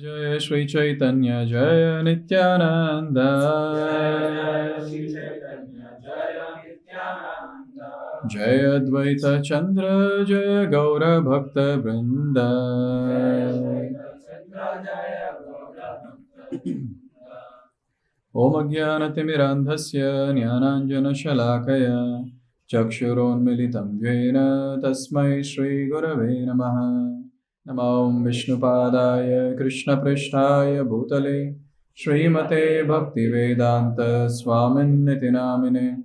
Jaya Shri Chaitanya Jaya Nityananda Jaya Advaita Chandra Jaya Gaura Bhakta Vrinda Om Ajnanatimirandhasya Jnananjana Shalakaya Chakshuronmilitam Jena Tasmai Shri Gurave Namaha Namo Vishnupadaya Krishna Prishtaya Bhutale Srimate Bhaktivedanta Swaminiti Namine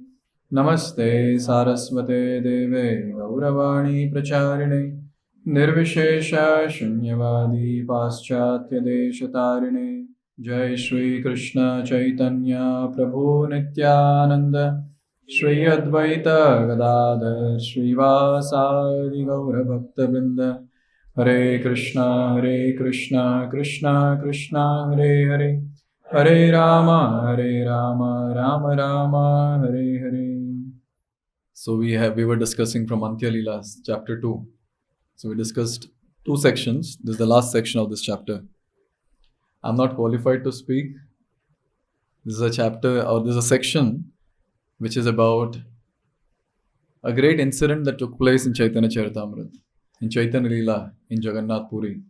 Namaste Saraswate Deve Gauravani Pracharine Nirvishesha Shunyavadi Paschatya Deshatarine Jai Shri Krishna Chaitanya Prabhu Nityananda Shri Advaita Gadadhar Srivasadi Gaura Bhakta Vrinda Hare Krishna Krishna Krishna Hare Hare Hare Rama Rama Rama Hare Hare. So we were discussing from Antya Leelas, chapter 2. So we discussed 2 sections. This is the last section of this chapter. I'm not qualified to speak. This is a chapter, or this is a section which is about a great incident that took place in Caitanya-caritāmṛta, in Chaitanya Leela, in Jagannath Puri.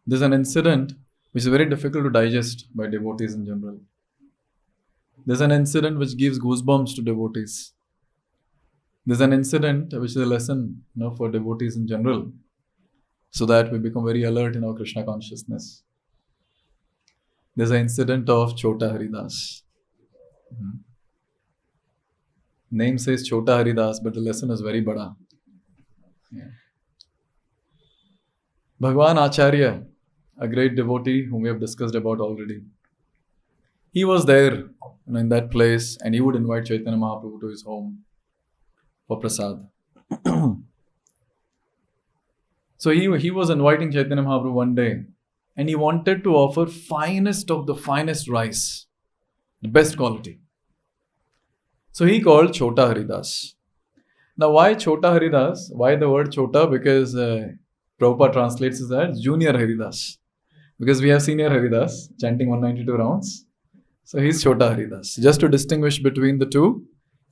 This is an incident which is very difficult to digest by devotees in general. This is an incident which gives goosebumps to devotees. This is an incident which is a lesson, for devotees in general, so that we become very alert in our Krishna consciousness. There's an incident of Chota Haridas. Name says Chota Haridas, but the lesson is very bada. Bhagwan Acharya, a great devotee whom we have discussed about already, he was there in that place, and he would invite Chaitanya Mahaprabhu to his home for prasad. So he was inviting Chaitanya Mahaprabhu one day, and he wanted to offer finest of the finest rice, the best quality. So he called Chota Haridas. Now why Chota Haridas? Why the word Chota? Because Prabhupada translates it as Junior Haridas. Because we have Senior Haridas chanting 192 rounds. So he's Chota Haridas. Just to distinguish between the two,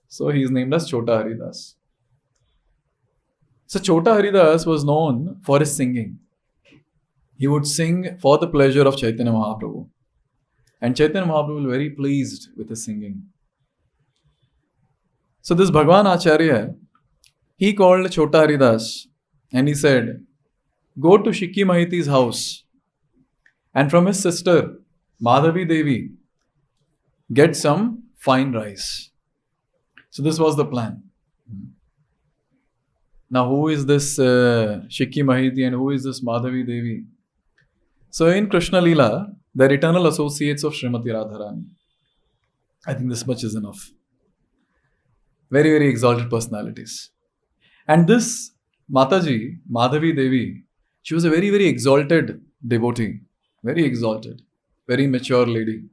so he's named as Chota Haridas. So Chota Haridas was known for his singing. He would sing for the pleasure of Chaitanya Mahaprabhu. And Chaitanya Mahaprabhu was very pleased with his singing. So this Bhagwan Acharya, he called Chota Haridas and he said, go to Shikhi Mahiti's house and from his sister, Madhavi Devi, get some fine rice. So this was the plan. Now who is this Shikhi Mahiti and who is this Madhavi Devi? So in Krishna Leela, they're eternal associates of Srimati Radharani. I think this much is enough. Very, very exalted personalities. And this Mataji, Madhavi Devi, she was a very, very exalted devotee. Very exalted. Very mature lady.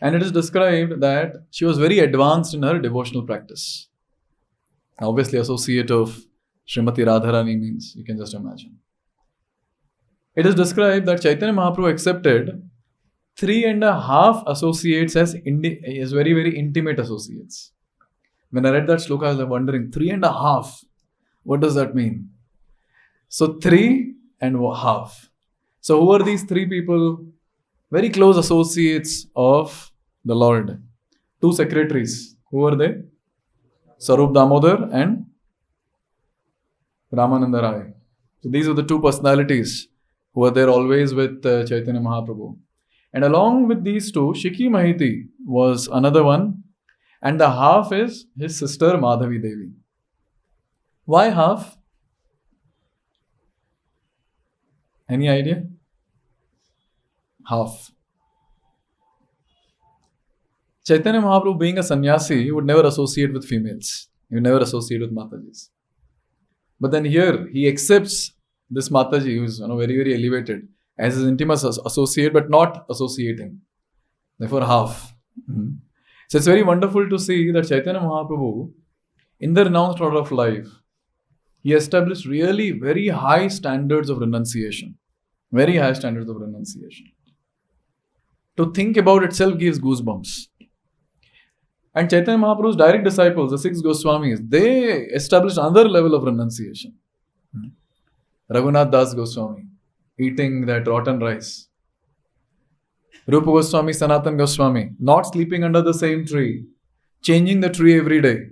And it is described that she was very advanced in her devotional practice. Obviously, associate of Srimati Radharani means, you can just imagine. It is described that Chaitanya Mahaprabhu accepted 3.5 associates as very, very intimate associates. When I read that sloka, I was wondering, 3.5, what does that mean? So 3.5. So who are these 3 people? Very close associates of the Lord. 2 secretaries. Who are they? Sarup Damodar and Ramananda Rai. So these are the 2 personalities who are there always with Chaitanya Mahaprabhu. And along with these 2, Shikhi Mahiti was another one. And the half is his sister Madhavi Devi. Why half? Any idea? Half. Chaitanya Mahaprabhu, being a sannyasi, he would never associate with females. He would never associate with Matajis. But then here, he accepts this Mataji, who is very, very elevated, as his intimate associate, but not associating. Therefore, half. So it's very wonderful to see that Chaitanya Mahaprabhu, in the renounced order of life, he established really very high standards of renunciation. Very high standards of renunciation. To think about itself gives goosebumps. And Chaitanya Mahaprabhu's direct disciples, the 6 Goswamis, they established another level of renunciation. Raghunath Das Goswami, eating that rotten rice. Rupa Goswami, Sanatan Goswami, not sleeping under the same tree, changing the tree every day.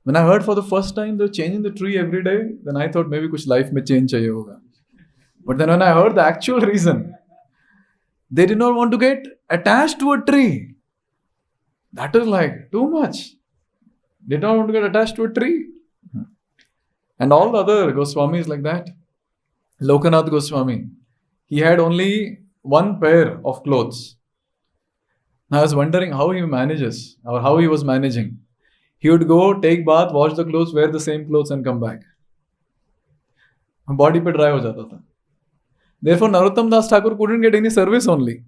When I heard for the first time they're changing the tree every day, then I thought maybe kuch life mein change chahiye hoga. But then when I heard the actual reason, they did not want to get attached to a tree. That is like too much. They don't want to get attached to a tree. And all the other Goswamis like that. Lokanath Goswami, he had only one pair of clothes. I was wondering how he manages or how he was managing. He would go, take bath, wash the clothes, wear the same clothes and come back. Body pe dry ho jata tha. Therefore, Narottam Das Thakur couldn't get any service only.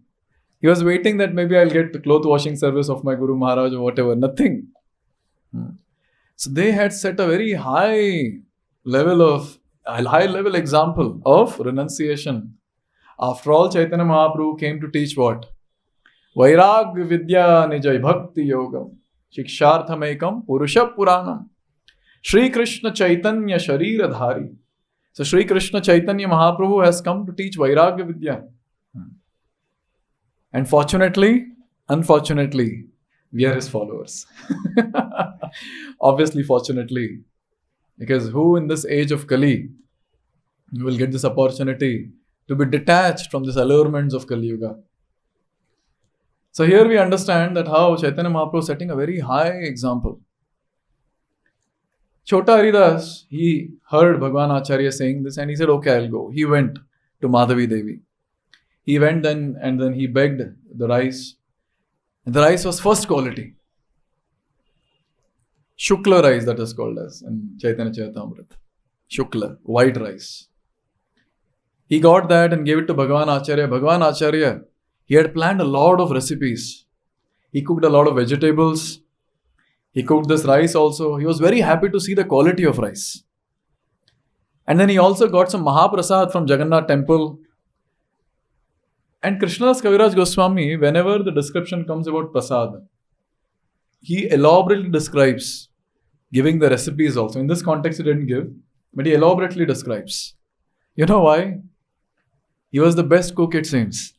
He was waiting that maybe I'll get the cloth washing service of my Guru Maharaj or whatever. Nothing. So they had set a very high level example of renunciation. After all, Chaitanya Mahaprabhu came to teach what? Vairag Vidya Nijay Bhakti Yogam Shiksharthamekam Purusha Puranam Shri Krishna Chaitanya Shariradhari. So Shri Krishna Chaitanya Mahaprabhu has come to teach Vairagya Vidya. And unfortunately, we are his followers. Obviously, fortunately, because who in this age of Kali will get this opportunity to be detached from these allurements of Kali Yuga? So here we understand that how Chaitanya Mahaprabhu is setting a very high example. Chota Haridas, he heard Bhagwan Acharya saying this and he said, okay, I'll go. He went to Madhavi Devi. He went then and then he begged the rice. And the rice was first quality. Shukla rice, that is called as in Caitanya-caritāmṛta. Shukla, white rice. He got that and gave it to Bhagwan Acharya. Bhagwan Acharya, he had planned a lot of recipes. He cooked a lot of vegetables. He cooked this rice also. He was very happy to see the quality of rice. And then he also got some Mahaprasad from Jagannath temple. And KrishnaDas Kaviraj Goswami, whenever the description comes about prasad, he elaborately describes, giving the recipes also. In this context, he didn't give, but he elaborately describes. You know why? He was the best cook, it seems.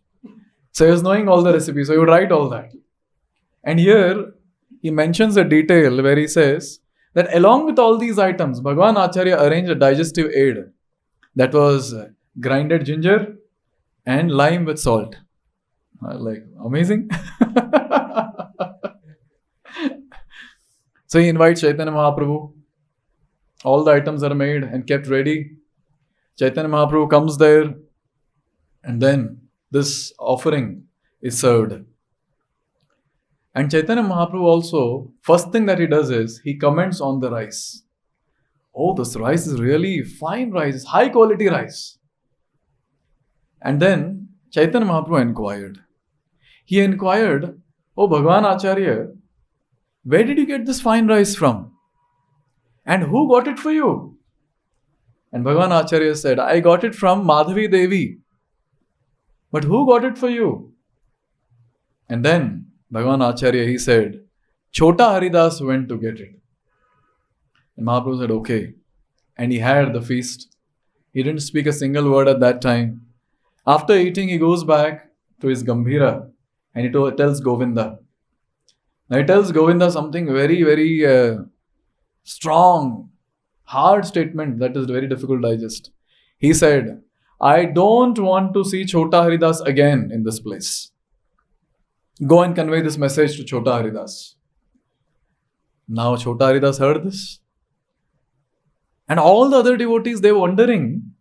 So he was knowing all the recipes, so he would write all that. And here, he mentions a detail where he says that along with all these items, Bhagwan Acharya arranged a digestive aid that was grinded ginger and lime with salt. Like, amazing. So he invites Chaitanya Mahaprabhu. All the items are made and kept ready. Chaitanya Mahaprabhu comes there and then this offering is served. And Chaitanya Mahaprabhu also, first thing that he does is, he comments on the rice. Oh, this rice is really fine rice, high quality rice. And then Chaitanya Mahaprabhu inquired. He inquired, oh Bhagwan Acharya, where did you get this fine rice from? And who got it for you? And Bhagwan Acharya said, I got it from Madhavi Devi. But who got it for you? And then Bhagwan Acharya, he said, Chota Haridas went to get it. And Mahaprabhu said, okay. And he had the feast. He didn't speak a single word at that time. After eating, he goes back to his Gambhira and he tells Govinda. Now he tells Govinda something very, very strong, hard statement that is very difficult to digest. He said, I don't want to see Chota Haridas again in this place. Go and convey this message to Chota Haridas. Now Chota Haridas heard this. And all the other devotees, they were wondering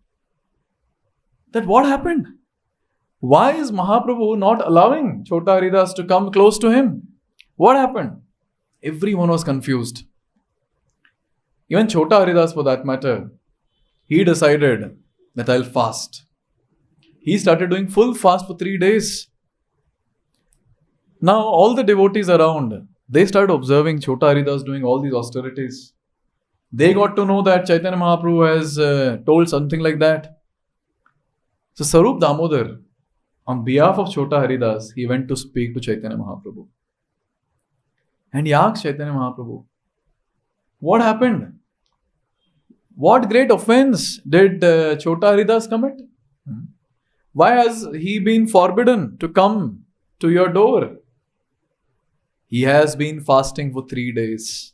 that what happened? Why is Mahaprabhu not allowing Chota Haridas to come close to him? What happened? Everyone was confused. Even Chota Haridas, for that matter, he decided that I'll fast. He started doing full fast for 3 days. Now all the devotees around, they started observing Chota Haridas doing all these austerities. They got to know that Chaitanya Mahaprabhu has told something like that. So Sarup Damodar, on behalf of Chota Haridas, he went to speak to Chaitanya Mahaprabhu. And he asked Chaitanya Mahaprabhu, what happened? What great offense did Chota Haridas commit? Why has he been forbidden to come to your door? He has been fasting for 3 days.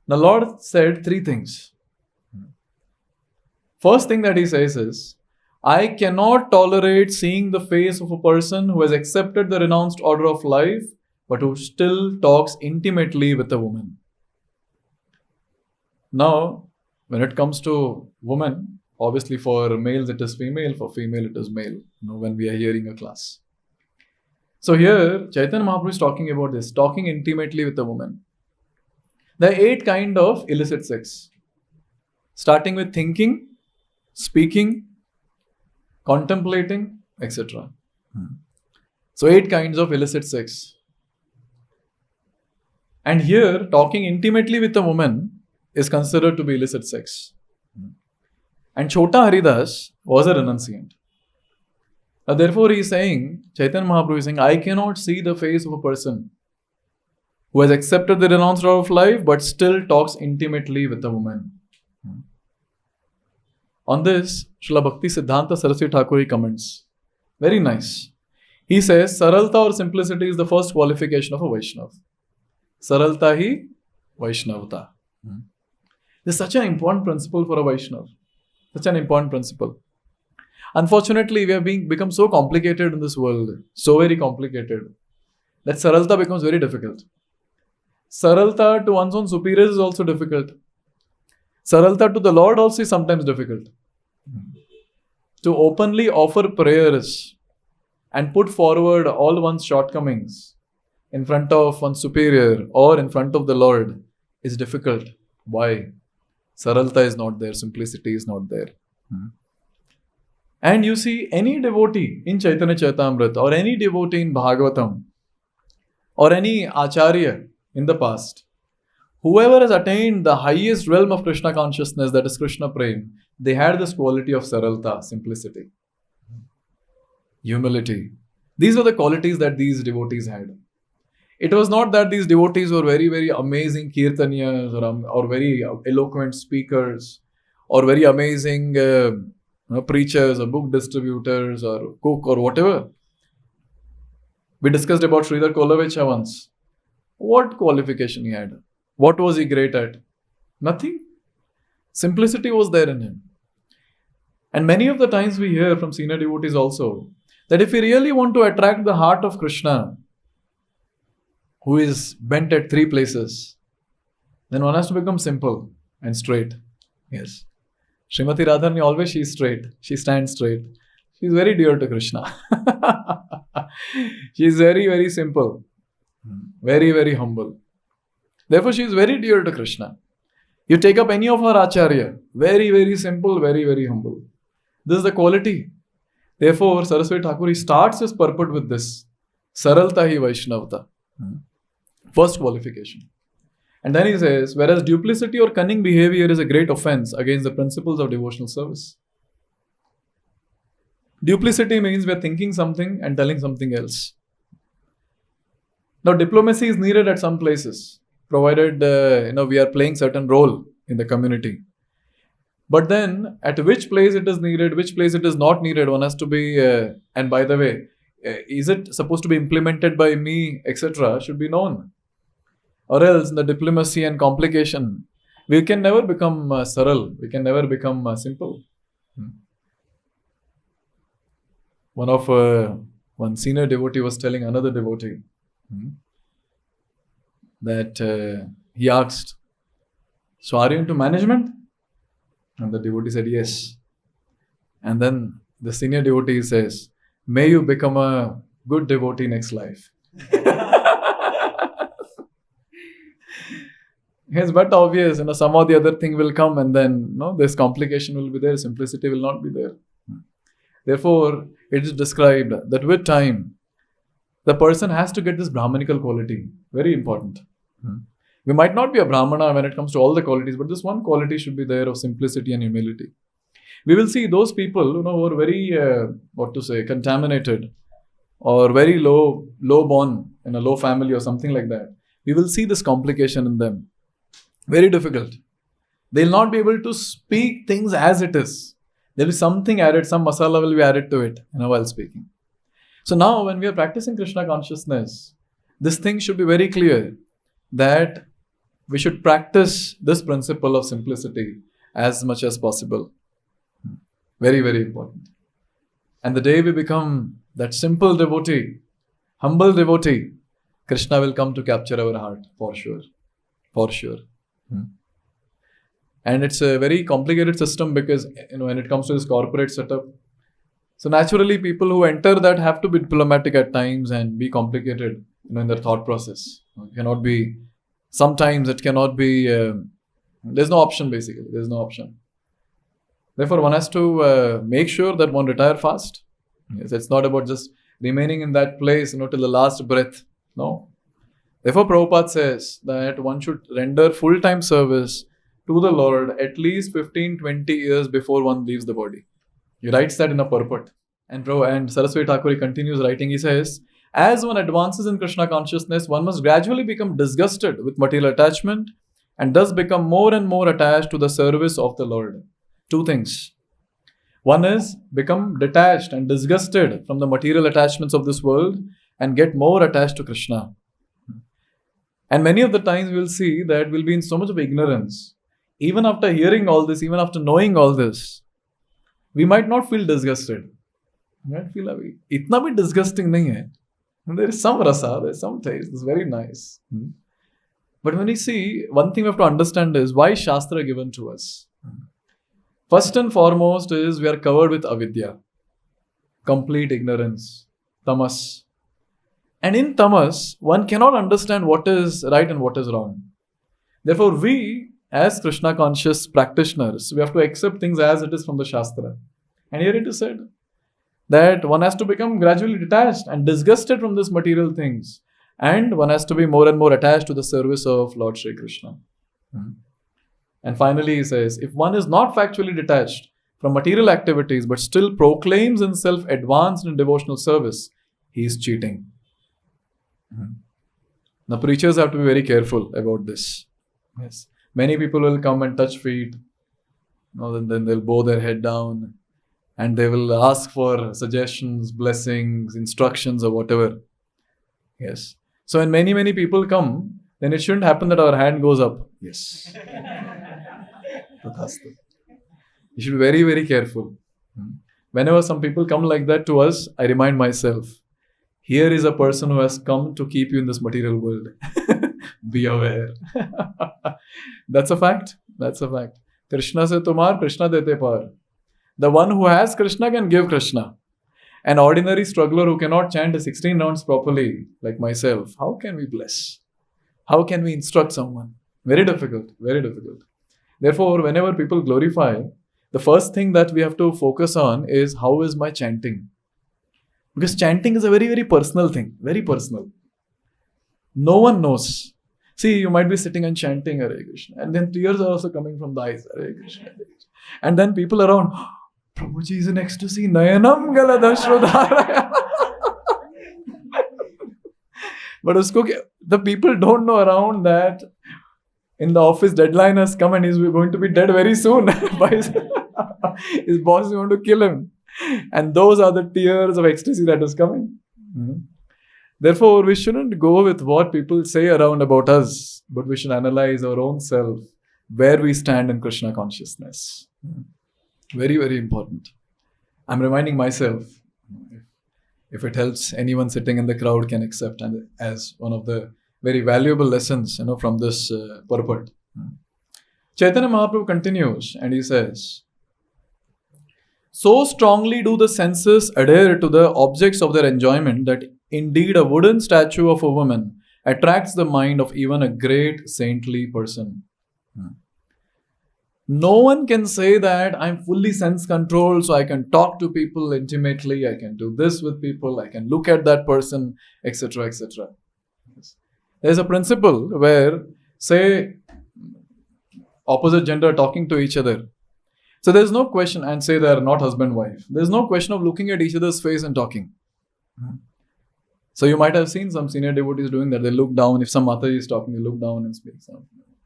The Lord said 3 things. First thing that he says is, I cannot tolerate seeing the face of a person who has accepted the renounced order of life, but who still talks intimately with a woman. Now, when it comes to women, obviously for males it is female, for female it is male, when we are hearing a class. So here, Chaitanya Mahaprabhu is talking about this, talking intimately with a woman. There are 8 kinds of illicit sex. Starting with thinking, speaking, contemplating, etc. So 8 kinds of illicit sex. And here, talking intimately with a woman is considered to be illicit sex. And Chota Haridas was a renunciant. Therefore, he is saying, Chaitanya Mahaprabhu is saying, I cannot see the face of a person who has accepted the renounced order of life but still talks intimately with a woman. On this, Srila Bhakti Siddhanta Saraswati Thakur comments. Very nice. He says, Saralta or simplicity is the first qualification of a Vaishnava. Saralta hi Vaishnavata. This is such an important principle for a Vaishnava. Such an important principle. Unfortunately, we have become so complicated in this world, so very complicated, that Saralta becomes very difficult. Saralta to one's own superiors is also difficult. Saralta to the Lord also is sometimes difficult. To openly offer prayers and put forward all one's shortcomings in front of one's superior or in front of the Lord is difficult. Why? Saralta is not there, simplicity is not there. And you see, any devotee in Caitanya-caritāmṛta or any devotee in Bhagavatam or any Acharya in the past, whoever has attained the highest realm of Krishna consciousness, that is Krishna Prem, they had this quality of Saralta, simplicity, humility. These were the qualities that these devotees had. It was not that these devotees were very, very amazing kirtaniyas or very eloquent speakers or very amazing preachers or book distributors or cook or whatever. We discussed about Sridhar Kolavecha once. What qualification he had? What was he great at? Nothing. Simplicity was there in him. And many of the times we hear from senior devotees also that if we really want to attract the heart of Krishna, who is bent at 3 places, then one has to become simple and straight. Yes. Srimati Radharani always, she is straight. She stands straight. She is very dear to Krishna. She is very, very simple. Very, very humble. Therefore, she is very dear to Krishna. You take up any of her Acharya, very, very simple, very, very humble. This is the quality. Therefore, Saraswati Thakur, he starts his purport with this. Saralta hi Vaishnavata. First qualification. And then he says, whereas duplicity or cunning behavior is a great offense against the principles of devotional service. Duplicity means we are thinking something and telling something else. Now, diplomacy is needed at some places, provided we are playing certain role in the community. But then, at which place it is needed, which place it is not needed, one has to be, and by the way, is it supposed to be implemented by me, etc., should be known. Or else, in the diplomacy and complication, we can never become saral, we can never become simple. One senior devotee was telling another devotee that he asked, so are you into management? And the devotee said, yes. And then the senior devotee says, may you become a good devotee next life. Yes, but obvious, some or the other thing will come and then this complication will be there, simplicity will not be there. Therefore, it is described that with time, the person has to get this Brahmanical quality. Very important. We might not be a Brahmana when it comes to all the qualities, but this one quality should be there of simplicity and humility. we will see those people, who are very, contaminated or very low born in a low family or something like that. We will see this complication in them. Very difficult. They'll not be able to speak things as it is. There'll be something added, some masala will be added to it, while speaking. So now when we are practicing Krishna consciousness, this thing should be very clear that we should practice this principle of simplicity as much as possible. Very, very important. And the day we become that simple devotee, humble devotee, Krishna will come to capture our heart, for sure. For sure. And it's a very complicated system because, when it comes to this corporate setup, so naturally people who enter that have to be diplomatic at times and be complicated, in their thought process. It cannot be, sometimes it cannot be, there's no option basically, there's no option. Therefore, one has to make sure that one retire fast. Yes, it's not about just remaining in that place, till the last breath. No. Therefore, Prabhupada says that one should render full-time service to the Lord at least 15-20 years before one leaves the body. He writes that in a purport. And Saraswati Thakur continues writing, he says, as one advances in Krishna consciousness, one must gradually become disgusted with material attachment and thus become more and more attached to the service of the Lord. Two things. One is become detached and disgusted from the material attachments of this world and get more attached to Krishna. And many of the times we will see that we'll be in so much of ignorance. Even after hearing all this, even after knowing all this, we might not feel disgusted. We might feel like, itna bhi disgusting nahi hai. And there is some rasa, there is some taste, it's very nice. But when we see, one thing we have to understand is why Shastra given to us. First and foremost is we are covered with avidya, complete ignorance, tamas. And in tamas, one cannot understand what is right and what is wrong. Therefore, we, as Krishna conscious practitioners, we have to accept things as it is from the Shastra. And here it is said that one has to become gradually detached and disgusted from these material things. And one has to be more and more attached to the service of Lord Shri Krishna. And finally he says, if one is not factually detached from material activities but still proclaims himself advanced in devotional service, he is cheating. Now preachers have to be very careful about this. Yes. Many people will come and touch feet, then they'll bow their head down and they will ask for suggestions, blessings, instructions or whatever. Yes. So when many people come, then it shouldn't happen that our hand goes up. Yes. You should be very, very careful. Whenever some people come like that to us, I remind myself, here is a person who has come to keep you in this material world. Be aware. That's a fact. That's a fact. Krishna se tumar, Krishna dete par. The one who has Krishna can give Krishna. An ordinary struggler who cannot chant the 16 rounds properly, like myself, how can we bless? How can we instruct someone? Very difficult. Very difficult. Therefore, whenever people glorify, the first thing that we have to focus on is how is my chanting? Because chanting is a very, very personal thing. Very personal. No one knows. See, you might be sitting and chanting Hare Krishna, and then tears are also coming from the eyes. Hare Krishna, Hare Krishna. And then people around, Prabhuji is in ecstasy. Nayanam galadashrodharaya. But the people don't know around that in the office deadline has come and he's going to be dead very soon. His boss is going to kill him. And those are the tears of ecstasy that is coming. Therefore, we shouldn't go with what people say around about us, but we should analyze our own self, where we stand in Krishna consciousness. Very, very important. I'm reminding myself, if it helps, anyone sitting in the crowd can accept and as one of the very valuable lessons, from this purport. Chaitanya Mahaprabhu continues and he says, so strongly do the senses adhere to the objects of their enjoyment that indeed a wooden statue of a woman attracts the mind of even a great saintly person. No one can say that I'm fully sense controlled, so I can talk to people intimately, I can do this with people, I can look at that person, etc., etc. There's a principle where, say, opposite gender talking to each other. So there's no question, and say they are not husband-wife. There's no question of looking at each other's face and talking. So you might have seen some senior devotees doing that. They look down. If some Mataji is talking, they look down and speak something.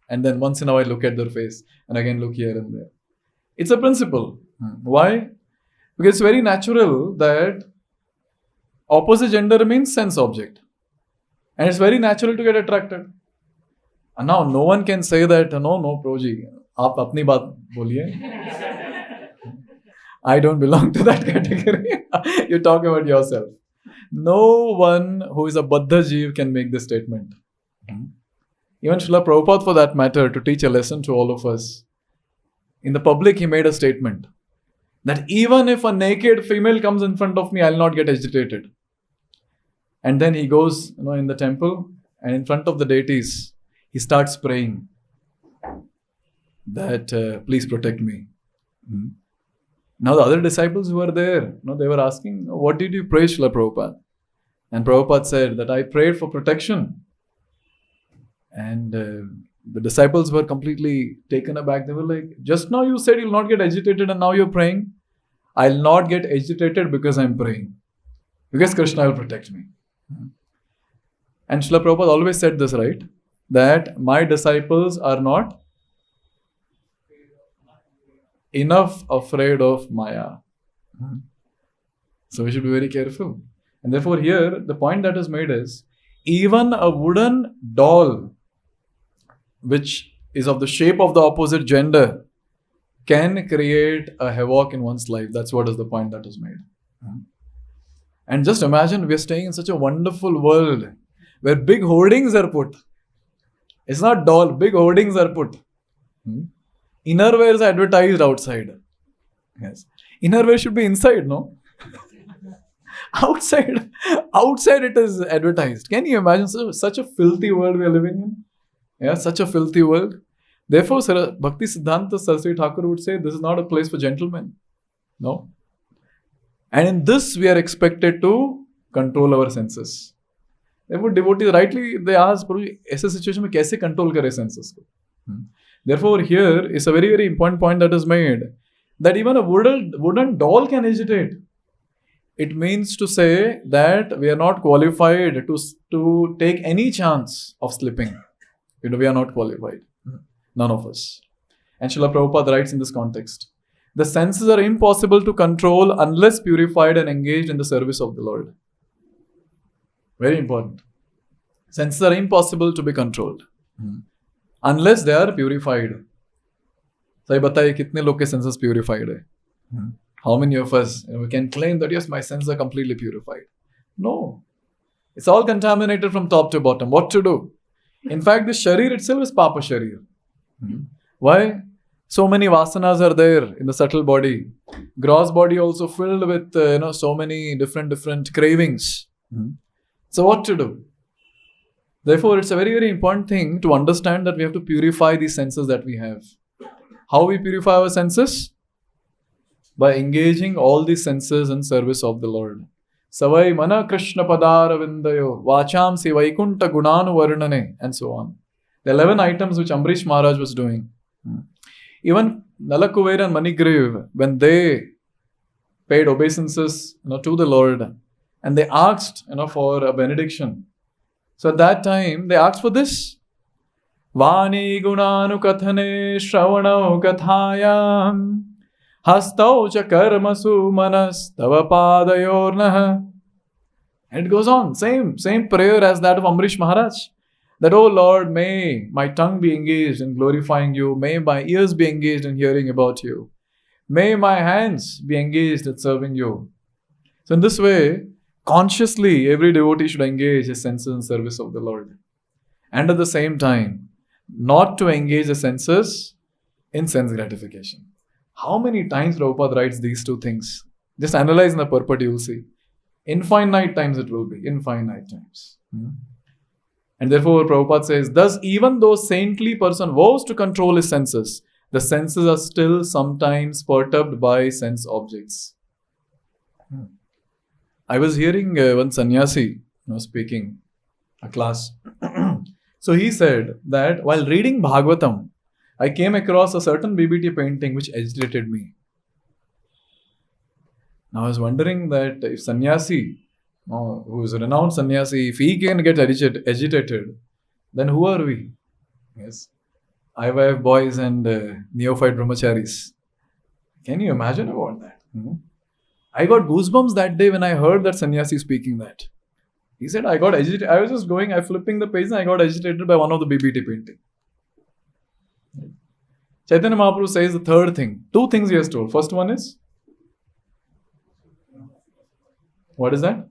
And then once in a while look at their face and again look here and there. It's a principle. Why? Because it's very natural that opposite gender means sense object. And it's very natural to get attracted. And now no one can say that, no, Proji, aap apni baat boliye. I don't belong to that category. You talk about yourself. No one who is a Baddha Jeev can make this statement. Even Srila Prabhupada, for that matter, to teach a lesson to all of us, in the public he made a statement that even if a naked female comes in front of me, I'll not get agitated. And then he goes in the temple and in front of the deities, he starts praying that please protect me. Now the other disciples who were there, they were asking, what did you pray, Srila Prabhupada? And Prabhupada said that I prayed for protection. And the disciples were completely taken aback. They were like, just now you said you'll not get agitated and now you're praying. I'll not get agitated because I'm praying. Because Krishna will protect me. And Srila Prabhupada always said this, right? That my disciples are not enough afraid of Maya. So we should be very careful. And therefore here, the point that is made is, even a wooden doll, which is of the shape of the opposite gender, can create a havoc in one's life. That's what is the point that is made. And just imagine, we are staying in such a wonderful world where big hoardings are put. It's not doll, big hoardings are put. Innerwear is advertised outside. Yes. Innerwear should be inside, no? Outside it is advertised. Can you imagine such a filthy world we are living in? Yeah, such a filthy world. Therefore, Bhakti Siddhanta Saraswati Thakur would say this is not a place for gentlemen. No. And in this we are expected to control our senses. Therefore, devotees rightly they ask, Prabhuji, ऐसे situation में कैसे control करे senses को? Therefore, here is a very, very important point that is made, that even a wooden doll can agitate. It means to say that we are not qualified to take any chance of slipping. We are not qualified. None of us. And Srila Prabhupada writes in this context, the senses are impossible to control unless purified and engaged in the service of the Lord. Very important. Senses are impossible to be controlled. Unless they are purified. So, बताइए कितने लोग के senses purified है? How many of us we can claim that yes, my senses are completely purified? No. It's all contaminated from top to bottom. What to do? In fact, the sharir itself is papa sharir. Why? So many vasanas are there in the subtle body. Gross body also filled with so many different cravings. So what to do? Therefore, it's a very, very important thing to understand that we have to purify these senses that we have. How we purify our senses? By engaging all these senses in service of the Lord. Savai mana Krishna padara vindayo, vacham si vaikunta gunanu varnane, and so on. The 11 items which Amrish Maharaj was doing. Even Nalakuver and Manigriv, when they paid obeisances to the Lord, and they asked for a benediction. So at that time, they asked for this. Vani gunanu kathane shravanau kathayam hastau cha karmasu manas tava padayornaha. And it goes on. Same prayer as that of Amrish Maharaj. That, oh Lord, may my tongue be engaged in glorifying you. May my ears be engaged in hearing about you. May my hands be engaged in serving you. So in this way, consciously, every devotee should engage his senses in service of the Lord. And at the same time, not to engage the senses in sense gratification. How many times Prabhupada writes these two things? Just analyze in the purport, you will see. Infinite times it will be. Infinite times. And therefore, Prabhupada says, thus even though saintly person vows to control his senses, the senses are still sometimes perturbed by sense objects. I was hearing one sannyasi speaking a class. So he said that while reading Bhagavatam, I came across a certain BBT painting which agitated me. Now I was wondering that if sannyasi, who is a renowned sannyasi, if he can get agitated, then who are we? Yes. IYF boys and neophyte brahmacharis. Can you imagine about that? I got goosebumps that day when I heard that sannyasi speaking that. He said, I got agitated. I was just flipping the page and I got agitated by one of the BBT painting. Chaitanya Mahaprabhu says the third thing. Two things he has told. First one is, what is that?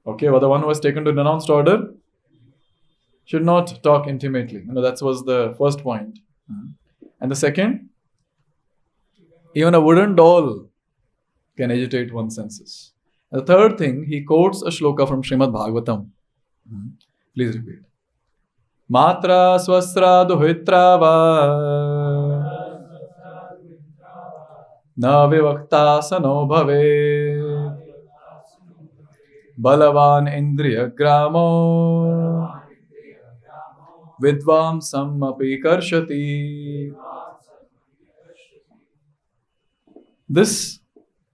Okay, well, the one who was taken to renounced order should not talk intimately. That was the first point. And the second, even a wooden doll can agitate one's senses. And the third thing, he quotes a shloka from Srimad Bhagavatam. Please repeat. Matra swasra duhitra va na vivakta sano bhave balavan indriya gramo vidvam samapi karshati. This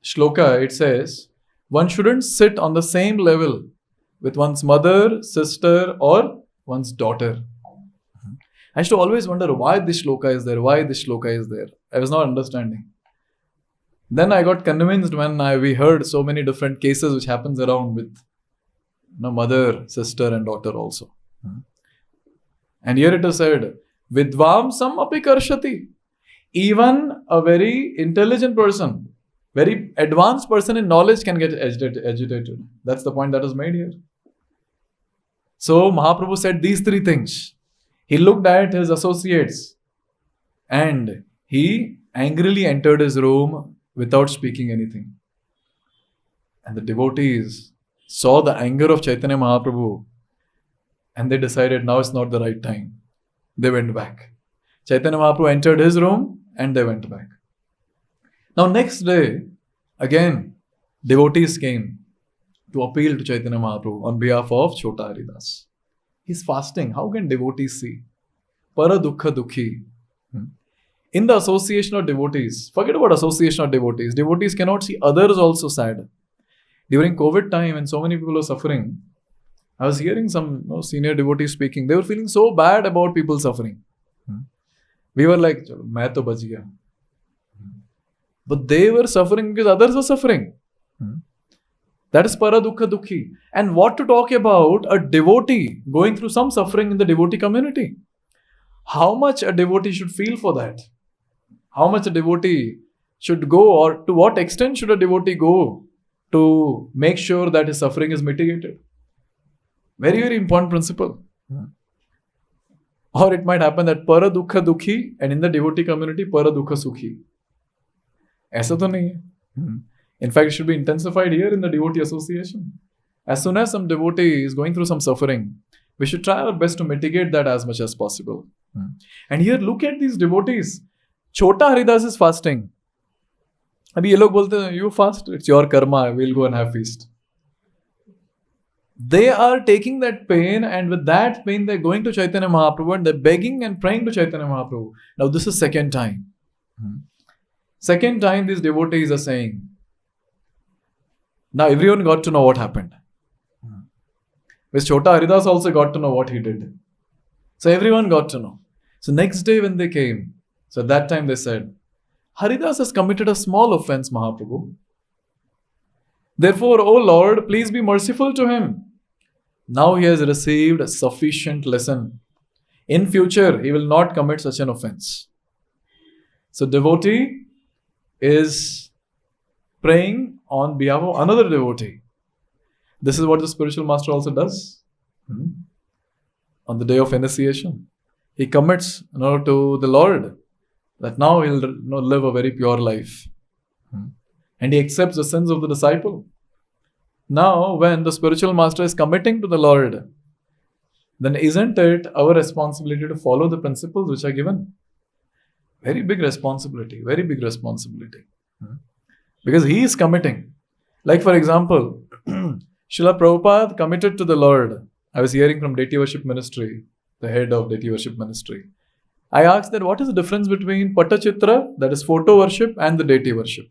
shloka, it says, one shouldn't sit on the same level with one's mother, sister, or one's daughter. I used to always wonder why this shloka is there, I was not understanding. Then I got convinced when we heard so many different cases which happens around with mother, sister and daughter also. And here it is said, Vidvam sam api karshati. Even a very intelligent person, very advanced person in knowledge can get agitated. That's the point that is made here. So Mahaprabhu said these three things. He looked at his associates and he angrily entered his room without speaking anything. And the devotees saw the anger of Chaitanya Mahaprabhu and they decided now is not the right time. They went back. Chaitanya Mahaprabhu entered his room and they went back. Now next day, again, devotees came to appeal to Chaitanya Mahaprabhu on behalf of Chota Haridas. He's fasting. How can devotees see? Para dukkha dukhi. In the association of devotees, forget about association of devotees. Devotees cannot see others also sad. During COVID time, when so many people were suffering, I was hearing some senior devotees speaking. They were feeling so bad about people suffering. We were like, main to bach gaya. But they were suffering because others were suffering. That is para dukkha dukhi. And what to talk about a devotee going through some suffering in the devotee community? How much a devotee should feel for that? How much a devotee should go, or to what extent should a devotee go to make sure that his suffering is mitigated? Very, very important principle. Or it might happen that para dukkha dukhi and in the devotee community para dukkha sukhi. ऐसा तो नहीं है. In fact, it should be intensified here in the devotee association. As soon as some devotee is going through some suffering, we should try our best to mitigate that as much as possible. And here, look at these devotees. Chota Haridas is fasting. अभी ये लोग बोलते हैं, you fast, it's your karma, we'll go and have feast. They are taking that pain, and with that pain, they're going to Chaitanya Mahaprabhu and they're begging and praying to Chaitanya Mahaprabhu. Now, this is second time. Second time, these devotees are saying, now everyone got to know what happened. With Chota Haridas also got to know what he did. So everyone got to know. So next day when they came, so at that time they said, Haridas has committed a small offense, Mahaprabhu. Therefore, O Lord, please be merciful to him. Now he has received a sufficient lesson. In future, he will not commit such an offense. So devotee is praying on behalf of another devotee. This is what the spiritual master also does. On the day of initiation, he commits to the Lord that now he'll live a very pure life. And he accepts the sins of the disciple. Now, when the spiritual master is committing to the Lord, then isn't it our responsibility to follow the principles which are given? Very big responsibility, very big responsibility. Because he is committing. Like for example, Srila Prabhupada committed to the Lord. I was hearing from Deity Worship Ministry, the head of Deity Worship Ministry. I asked that what is the difference between Patachitra, that is photo worship, and the deity worship?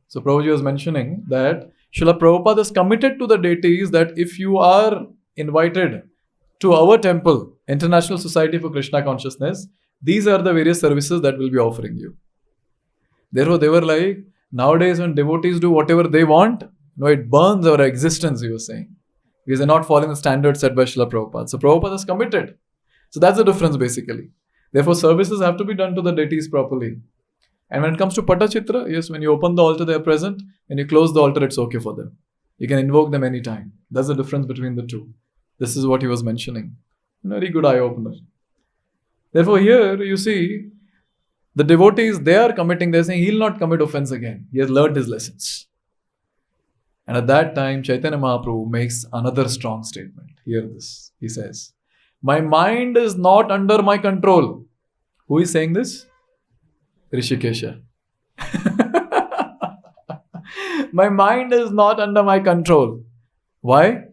So Prabhuji was mentioning that Srila Prabhupada is committed to the deities that if you are invited to our temple, International Society for Krishna Consciousness, these are the various services that we'll be offering you. Therefore, they were like, nowadays when devotees do whatever they want, it burns our existence, he was saying. Because they're not following the standards set by Srila Prabhupada. So Prabhupada is committed. So that's the difference basically. Therefore, services have to be done to the deities properly. And when it comes to Patachitra, yes, when you open the altar, they are present. When you close the altar, it's okay for them. You can invoke them anytime. That's the difference between the two. This is what he was mentioning. Very good eye-opener. Therefore, here you see, the devotees, they are committing, they're saying, he'll not commit offense again. He has learned his lessons. And at that time, Chaitanya Mahaprabhu makes another strong statement. Hear this. He says, my mind is not under my control. Who is saying this? Rishikesha. My mind is not under my control. Why?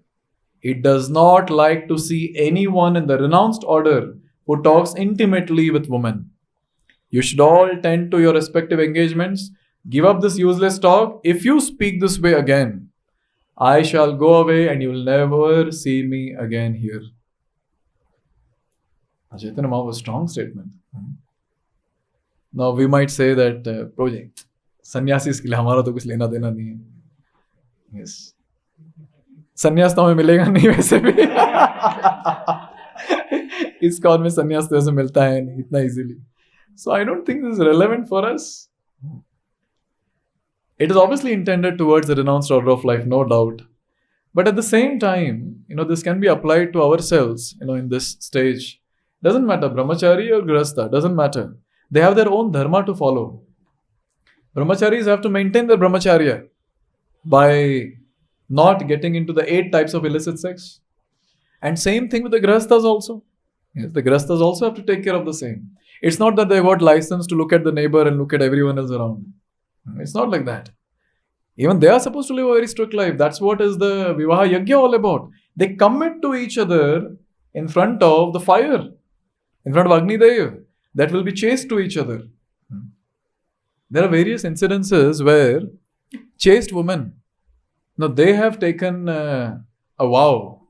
It does not like to see anyone in the renounced order who talks intimately with women. You should all tend to your respective engagements. Give up this useless talk. If you speak this way again, I shall go away and you will never see me again here. Chaitanya Mahaprabhu was a strong statement. Now we might say that, project, sannyasis के लिए हमारा तो कुछ लेना देना नहीं है. Yes. संन्यास तो हमें मिलेगा नहीं वैसे भी. इस कौन में संन्यास तो ऐसे मिलता है नहीं इतना easily. So I don't think this is relevant for us. It is obviously intended towards the renounced order of life, no doubt. But at the same time, this can be applied to ourselves, in this stage. Doesn't matter, brahmachari or grihastha, doesn't matter. They have their own dharma to follow. Brahmacharis have to maintain their brahmacharya by not getting into the 8 types of illicit sex. And same thing with the grihasthas also. Yes, the grihasthas also have to take care of the same. It's not that they got license to look at the neighbor and look at everyone else around. It's not like that. Even they are supposed to live a very strict life. That's what is the Vivaha Yajna all about. They commit to each other in front of the fire, in front of Agni Dev, that will be chaste to each other. There are various incidences where chaste women, they have taken a vow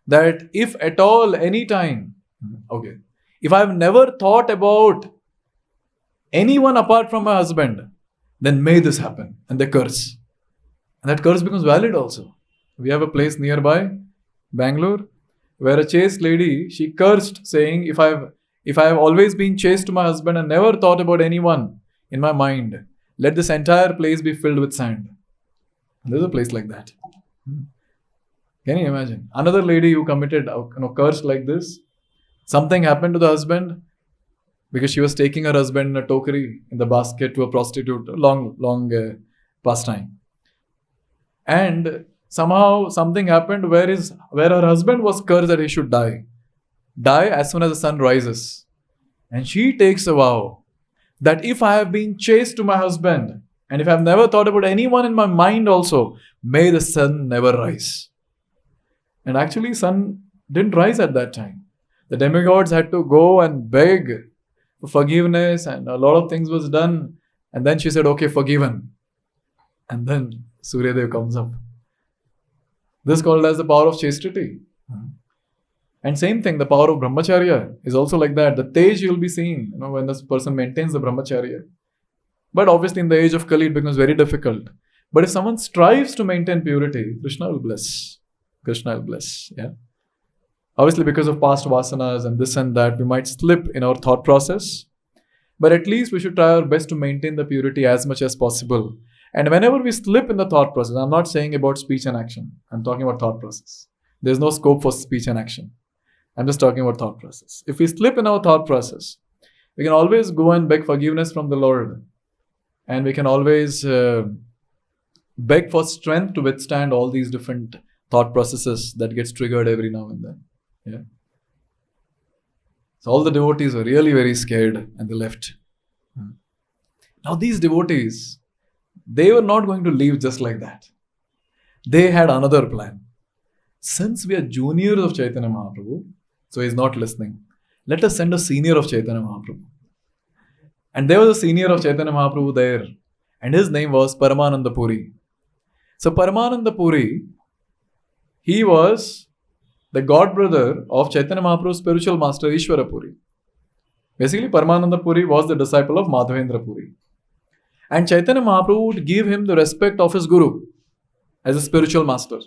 that if at all, any time, if I have never thought about anyone apart from my husband, then may this happen. And they curse. And that curse becomes valid also. We have a place nearby, Bangalore, where a chaste lady, she cursed saying, if I have always been chaste to my husband and never thought about anyone in my mind, let this entire place be filled with sand. And there's a place like that. Can you imagine? Another lady who committed curse like this, something happened to the husband, because she was taking her husband in a tokri in the basket to a prostitute, long pastime. And somehow something happened where her husband was cursed that he should die as soon as the sun rises. And she takes a vow that if I have been chaste to my husband and if I have never thought about anyone in my mind also, may the sun never rise. And actually sun didn't rise at that time. The demigods had to go and beg for forgiveness and a lot of things was done. And then she said, okay, forgiven. And then Surya Dev comes up. This is called as the power of chastity. And same thing, the power of brahmacharya is also like that. The tej you will be seeing, when this person maintains the brahmacharya. But obviously in the age of Kali it becomes very difficult. But if someone strives to maintain purity, Krishna will bless. Krishna will bless. Yeah. Obviously, because of past vasanas and this and that, we might slip in our thought process. But at least we should try our best to maintain the purity as much as possible. And whenever we slip in the thought process, I'm not saying about speech and action. I'm talking about thought process. There's no scope for speech and action. I'm just talking about thought process. If we slip in our thought process, we can always go and beg forgiveness from the Lord. And we can always beg for strength to withstand all these different thought processes that gets triggered every now and then. Yeah. So all the devotees were really very scared and they left. Now these devotees, they were not going to leave just like that. They had another plan. Since we are juniors of Chaitanya Mahaprabhu, so he's not listening. let us send a senior of Chaitanya Mahaprabhu. And there was a senior of Chaitanya Mahaprabhu there, and his name was Paramananda Puri. So Paramananda Puri, he was the god brother of Chaitanya Mahaprabhu's spiritual master Ishwara Puri. Basically, Paramananda Puri was the disciple of Madhavendra Puri. And Chaitanya Mahaprabhu would give him the respect of his guru as a spiritual master.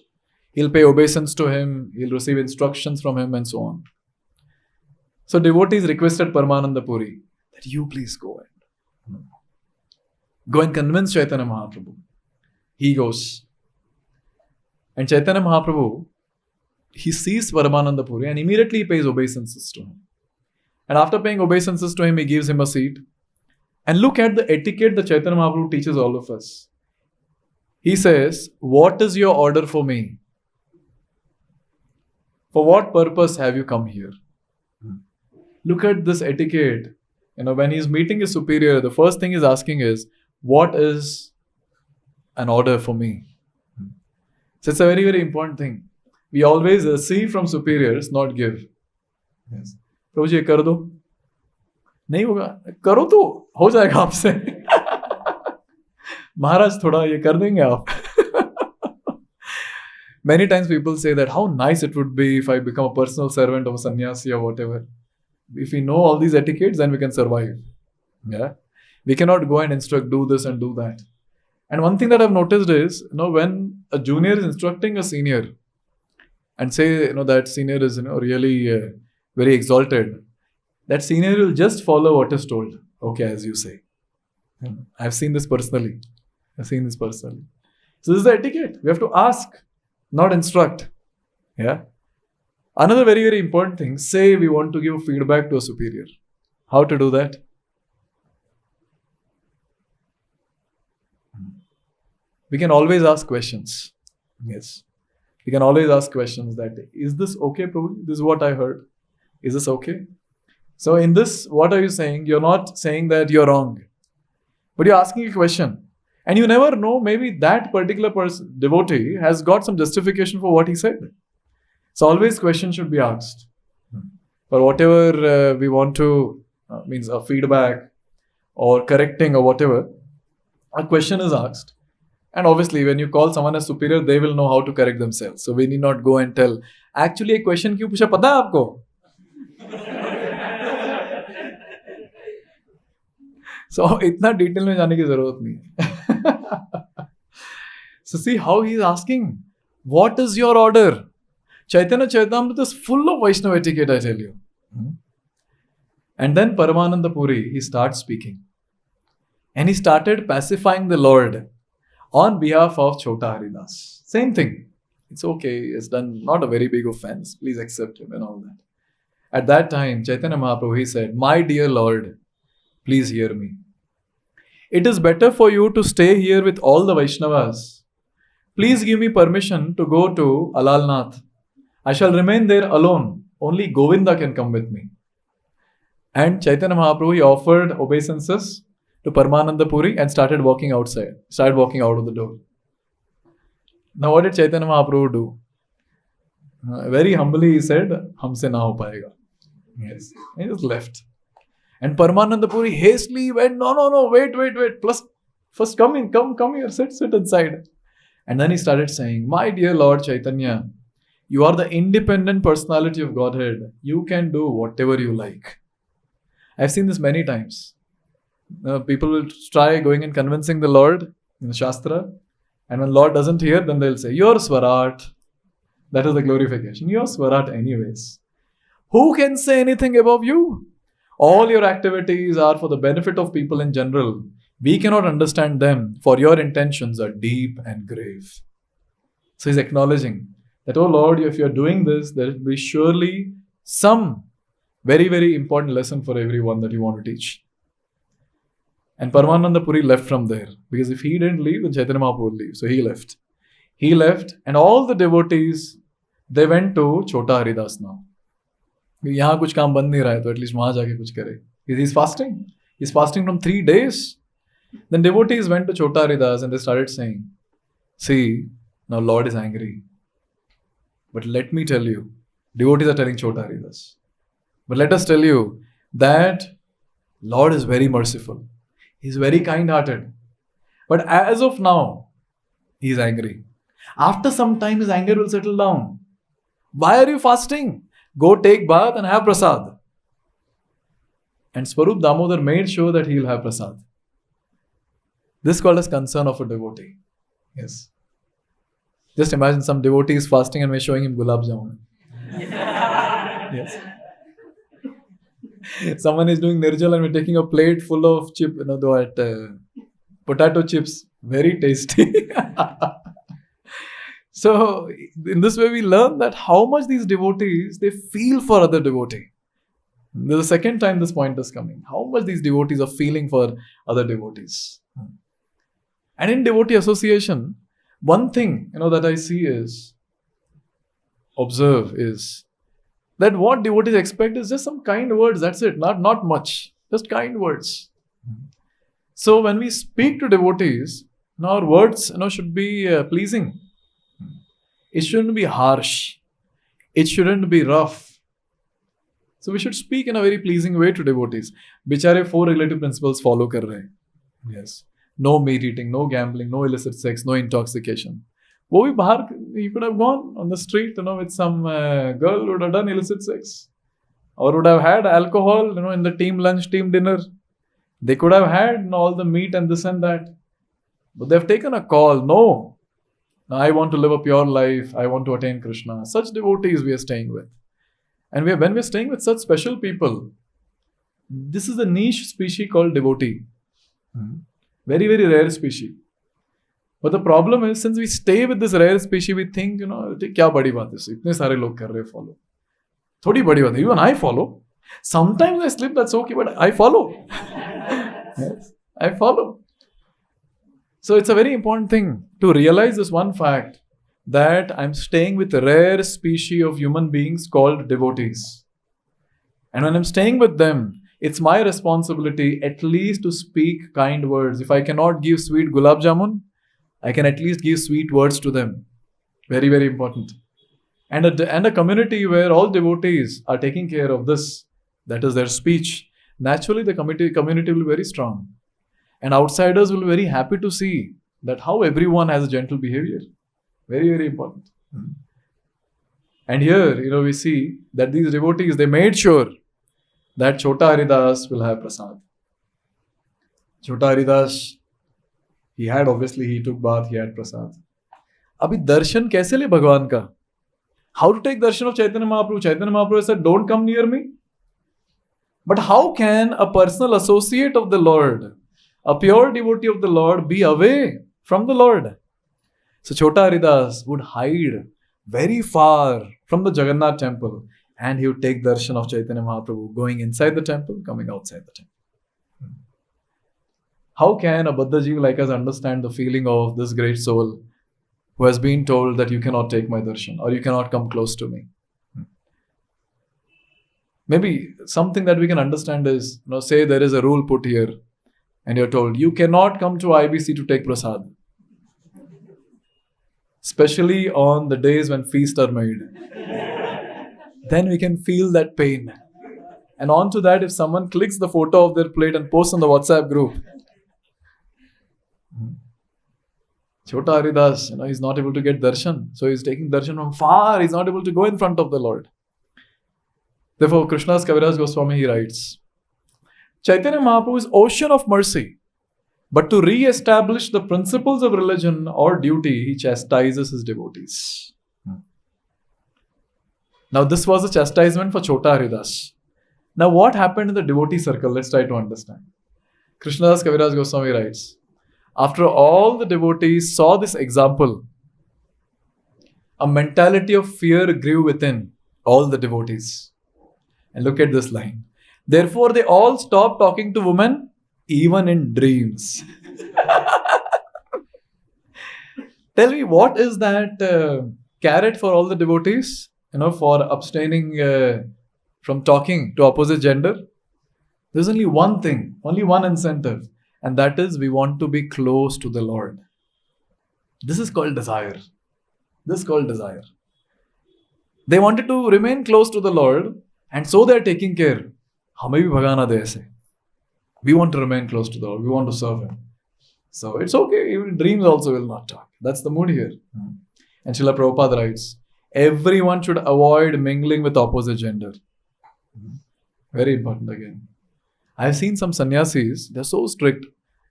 He'll pay obeisance to him, he'll receive instructions from him and so on. So devotees requested Paramananda Puri that you please go and convince Chaitanya Mahaprabhu. He goes. And Chaitanya Mahaprabhu, he sees Paramananda Puri and immediately he pays obeisances to him. And after paying obeisances to him, he gives him a seat. And look at the etiquette that Chaitanya Mahaprabhu teaches all of us. He says, what is your order for me? For what purpose have you come here? Look at this etiquette. When he's meeting his superior, the first thing he's asking is, what is an order for me? So it's a very, very important thing. We always receive from superiors, not give. Yes. प्रभु जी ये कर दो, नहीं होगा, करो तो हो जाएगा आपसे. महाराज थोड़ा ये कर देंगे आप. Many times people say that how nice it would be if I become a personal servant of a sannyasi or whatever. If we know all these etiquettes, then we can survive. Yeah, we cannot go and instruct, do this and do that. And one thing that I've noticed is, when a junior is instructing a senior, and say, that senior is, really very exalted, that senior will just follow what is told. Okay, as you say. I've seen this personally. So this is the etiquette. We have to ask, not instruct. Yeah. Another very, very important thing, say we want to give feedback to a superior. How to do that? We can always ask questions. Yes. We can always ask questions that, is this okay, Prabhu? This is what I heard. Is this okay? So in this, what are you saying? You're not saying that you're wrong. But you're asking a question. And you never know, maybe that particular devotee has got some justification for what he said. So always questions should be asked. For whatever we want to, means a feedback or correcting or whatever, a question is asked. And obviously, when you call someone as superior, they will know how to correct themselves. So we need not go and tell, actually, a question क्यों पूछा पता है आपको? So इतना detail में जाने की जरूरत नहीं. So see how he is asking, what is your order? Caitanya-caritāmṛta is full of Vaishnava etiquette, I tell you. And then Paramananda Puri, he starts speaking. And he started pacifying the Lord on behalf of Chota Haridas. Same thing. It's okay. It's done not a very big offense. Please accept him and all that. At that time, Chaitanya Mahaprabhu, he said, my dear Lord, please hear me. It is better for you to stay here with all the Vaishnavas. Please give me permission to go to Alalnath. I shall remain there alone. Only Govinda can come with me. And Chaitanya Mahaprabhu, he offered obeisances to Paramananda Puri and started walking outside. Started walking out of the door. Now what did Chaitanya Mahaprabhu do? Very humbly he said, Humse na ho payega. Yes. He just left. And Paramananda Puri hastily went, no, wait. Plus, first come here, sit inside. And then he started saying, my dear Lord Chaitanya, you are the independent personality of Godhead. You can do whatever you like. I've seen this many times. People will try going and convincing the Lord in the Shastra. And when Lord doesn't hear, then they'll say, you're Swarat. That is the glorification. You're Swarat anyways. Who can say anything above you? All your activities are for the benefit of people in general. We cannot understand them, for your intentions are deep and grave. So he's acknowledging that, oh Lord, if you're doing this, there will be surely some very, very important lesson for everyone that you want to teach. And Paramananda Puri left from there. Because if he didn't leave, then Chaitanya Mahaprabhu would leave. So he left. He left and all the devotees, they went to Chota Haridas now. यहाँ कुछ काम बंद नहीं रहा है, तो at least वहाँ जाके कुछ करे. He's fasting. He's fasting from 3 days. Then devotees went to Chota Haridas and they started saying, see, now Lord is angry. But let me tell you, devotees are telling Chota Haridas, But let us tell you that Lord is very merciful. He's very kind-hearted. But as of now, he is angry. After some time, his anger will settle down. Why are you fasting? Go take bath and have prasad. And Swarup Damodar made sure that he will have prasad. This is called as concern of a devotee. Yes. Just imagine some devotee is fasting and we're showing him gulab jamun. Yes. Someone is doing nirjal and we're taking a plate full of potato chips. Very tasty. So, in this way we learn that how much these devotees, they feel for other devotee. This is the second time this point is coming. How much these devotees are feeling for other devotees. And in devotee association, one thing that I see observe is that what devotees expect is just some kind words. That's it. Not much. Just kind words. So when we speak to devotees, our words should be pleasing. It shouldn't be harsh. It shouldn't be rough. So we should speak in a very pleasing way to devotees. Bichare 4 relative principles follow kar rahe. Yes. No meat eating, no gambling, no illicit sex, no intoxication. You could have gone on the street, with some girl who would have done illicit sex. Or would have had alcohol, in the team lunch, team dinner. They could have had all the meat and this and that. But they've taken a call. No. I want to live a pure life. I want to attain Krishna. Such devotees we are staying with. And when we're staying with such special people, this is a niche species called devotee. Very, very rare species. But the problem is, since we stay with this rare species, we think, kya badi baat hai? Itne sare log kar rahe follow. Thodi badi baat hai. Even I follow. Sometimes I slip, that's okay, but I follow. Yes, I follow. So it's a very important thing to realize this one fact, that I'm staying with a rare species of human beings called devotees. And when I'm staying with them, it's my responsibility at least to speak kind words. If I cannot give sweet gulab jamun, I can at least give sweet words to them. Very, very important. And a community where all devotees are taking care of this, that is their speech, naturally the community will be very strong. And outsiders will be very happy to see that how everyone has a gentle behavior. Very, very important. And here, we see that these devotees, they made sure that Chota Haridas will have prasad. Chota Haridas, he took bath, he had prasad. Abhi darshan kaise le Bhagwan ka? How to take darshan of Chaitanya Mahaprabhu? Chaitanya Mahaprabhu said, don't come near me. But how can a personal associate of the Lord, a pure devotee of the Lord, be away from the Lord? So Chota Haridas would hide very far from the Jagannath temple, and he would take darshan of Chaitanya Mahaprabhu, going inside the temple, coming outside the temple. How can a Baddha Jeev like us understand the feeling of this great soul who has been told that you cannot take my darshan or you cannot come close to me? Maybe something that we can understand is, say there is a rule put here and you're told you cannot come to IBC to take prasad. Especially on the days when feasts are made. Then we can feel that pain. And on to that, if someone clicks the photo of their plate and posts on the WhatsApp group, Chota Haridas, he's not able to get darshan. So he's taking darshan from far. He's not able to go in front of the Lord. Therefore, Krishna's Kaviraj Goswami, he writes, Chaitanya Mahaprabhu is ocean of mercy. But to re-establish the principles of religion or duty, he chastises his devotees. Now, this was a chastisement for Chota Haridas. Now, what happened in the devotee circle? Let's try to understand. KrishnaDas Kaviraj Goswami writes, after all the devotees saw this example, a mentality of fear grew within all the devotees. And look at this line. Therefore, they all stopped talking to women, even in dreams. Tell me, what is that carrot for all the devotees? For abstaining from talking to opposite gender. There's only one thing, only one incentive. And that is, we want to be close to the Lord. This is called desire. This is called desire. They wanted to remain close to the Lord. And so they are taking care. हमें भी भगाना दे ऐसे. We want to remain close to the Lord. We want to serve Him. So it's okay. Even dreams also will not talk. That's the mood here. And Srila Prabhupada writes, everyone should avoid mingling with opposite gender. Very important again. I've seen some sannyasis, they're so strict.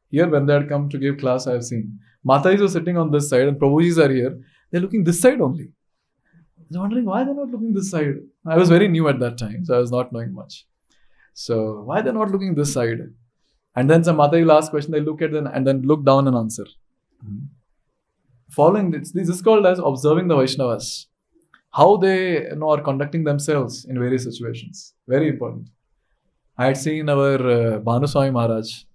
Here when they had come to give class, I've seen Matajis were sitting on this side and Prabhujis are here. They're looking this side only. I was wondering why they're not looking this side. I was very new at that time, so I was not knowing much. So why they're not looking this side? And then some Mataji will ask question, they look at them and then look down and answer. Following this is called as observing the Vaishnavas. How they are conducting themselves in various situations. Very important. I had seen our Bhanuswami Maharaj.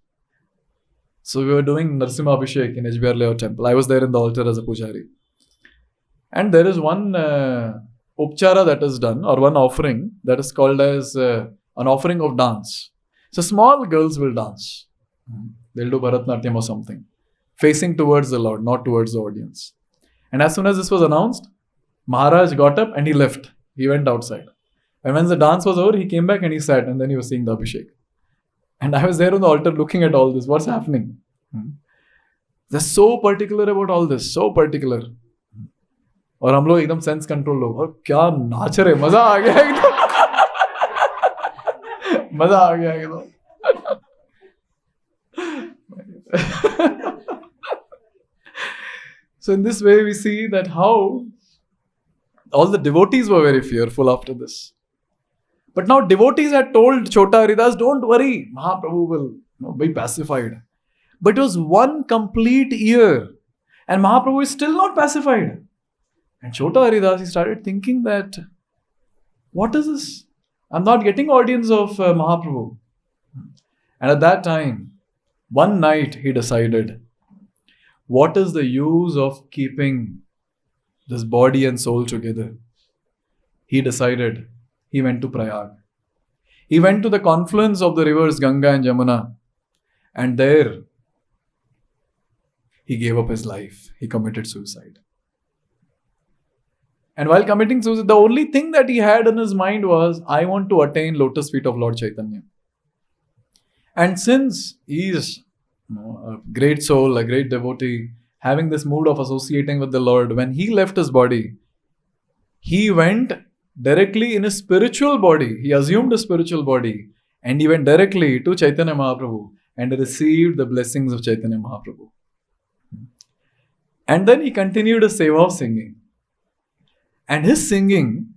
So we were doing Narsimha Abhishek in HBR Layout Temple. I was there in the altar as a pujari. And there is one upchara that is done, or one offering that is called as an offering of dance. So small girls will dance. They'll do Bharatnatyam or something, facing towards the Lord, not towards the audience. And as soon as this was announced, Maharaj got up and he left. He went outside. And when the dance was over, he came back and he sat and then he was seeing the Abhishek. And I was there on the altar looking at all this. What's happening? They're so particular about all this. So particular. और हम लोग एकदम sense control लोग और क्या नाच रहे मजा आ गया एकदम मजा आ गया एकदम So in this way we see that how all the devotees were very fearful after this. But now devotees had told Chota Haridas, don't worry, Mahaprabhu will be pacified. But it was one complete year and Mahaprabhu is still not pacified. And Chota Haridas, he started thinking that, what is this? I'm not getting audience of Mahaprabhu. And at that time, one night he decided, what is the use of keeping this body and soul together? He decided, he went to Prayag. He went to the confluence of the rivers Ganga and Jamuna. And there, he gave up his life. He committed suicide. And while committing suicide, the only thing that he had in his mind was, I want to attain lotus feet of Lord Chaitanya. And since he is a great soul, a great devotee, having this mood of associating with the Lord, when he left his body, he went directly in a spiritual body. He assumed a spiritual body and he went directly to Chaitanya Mahaprabhu and received the blessings of Chaitanya Mahaprabhu. And then he continued his seva of singing. And his singing,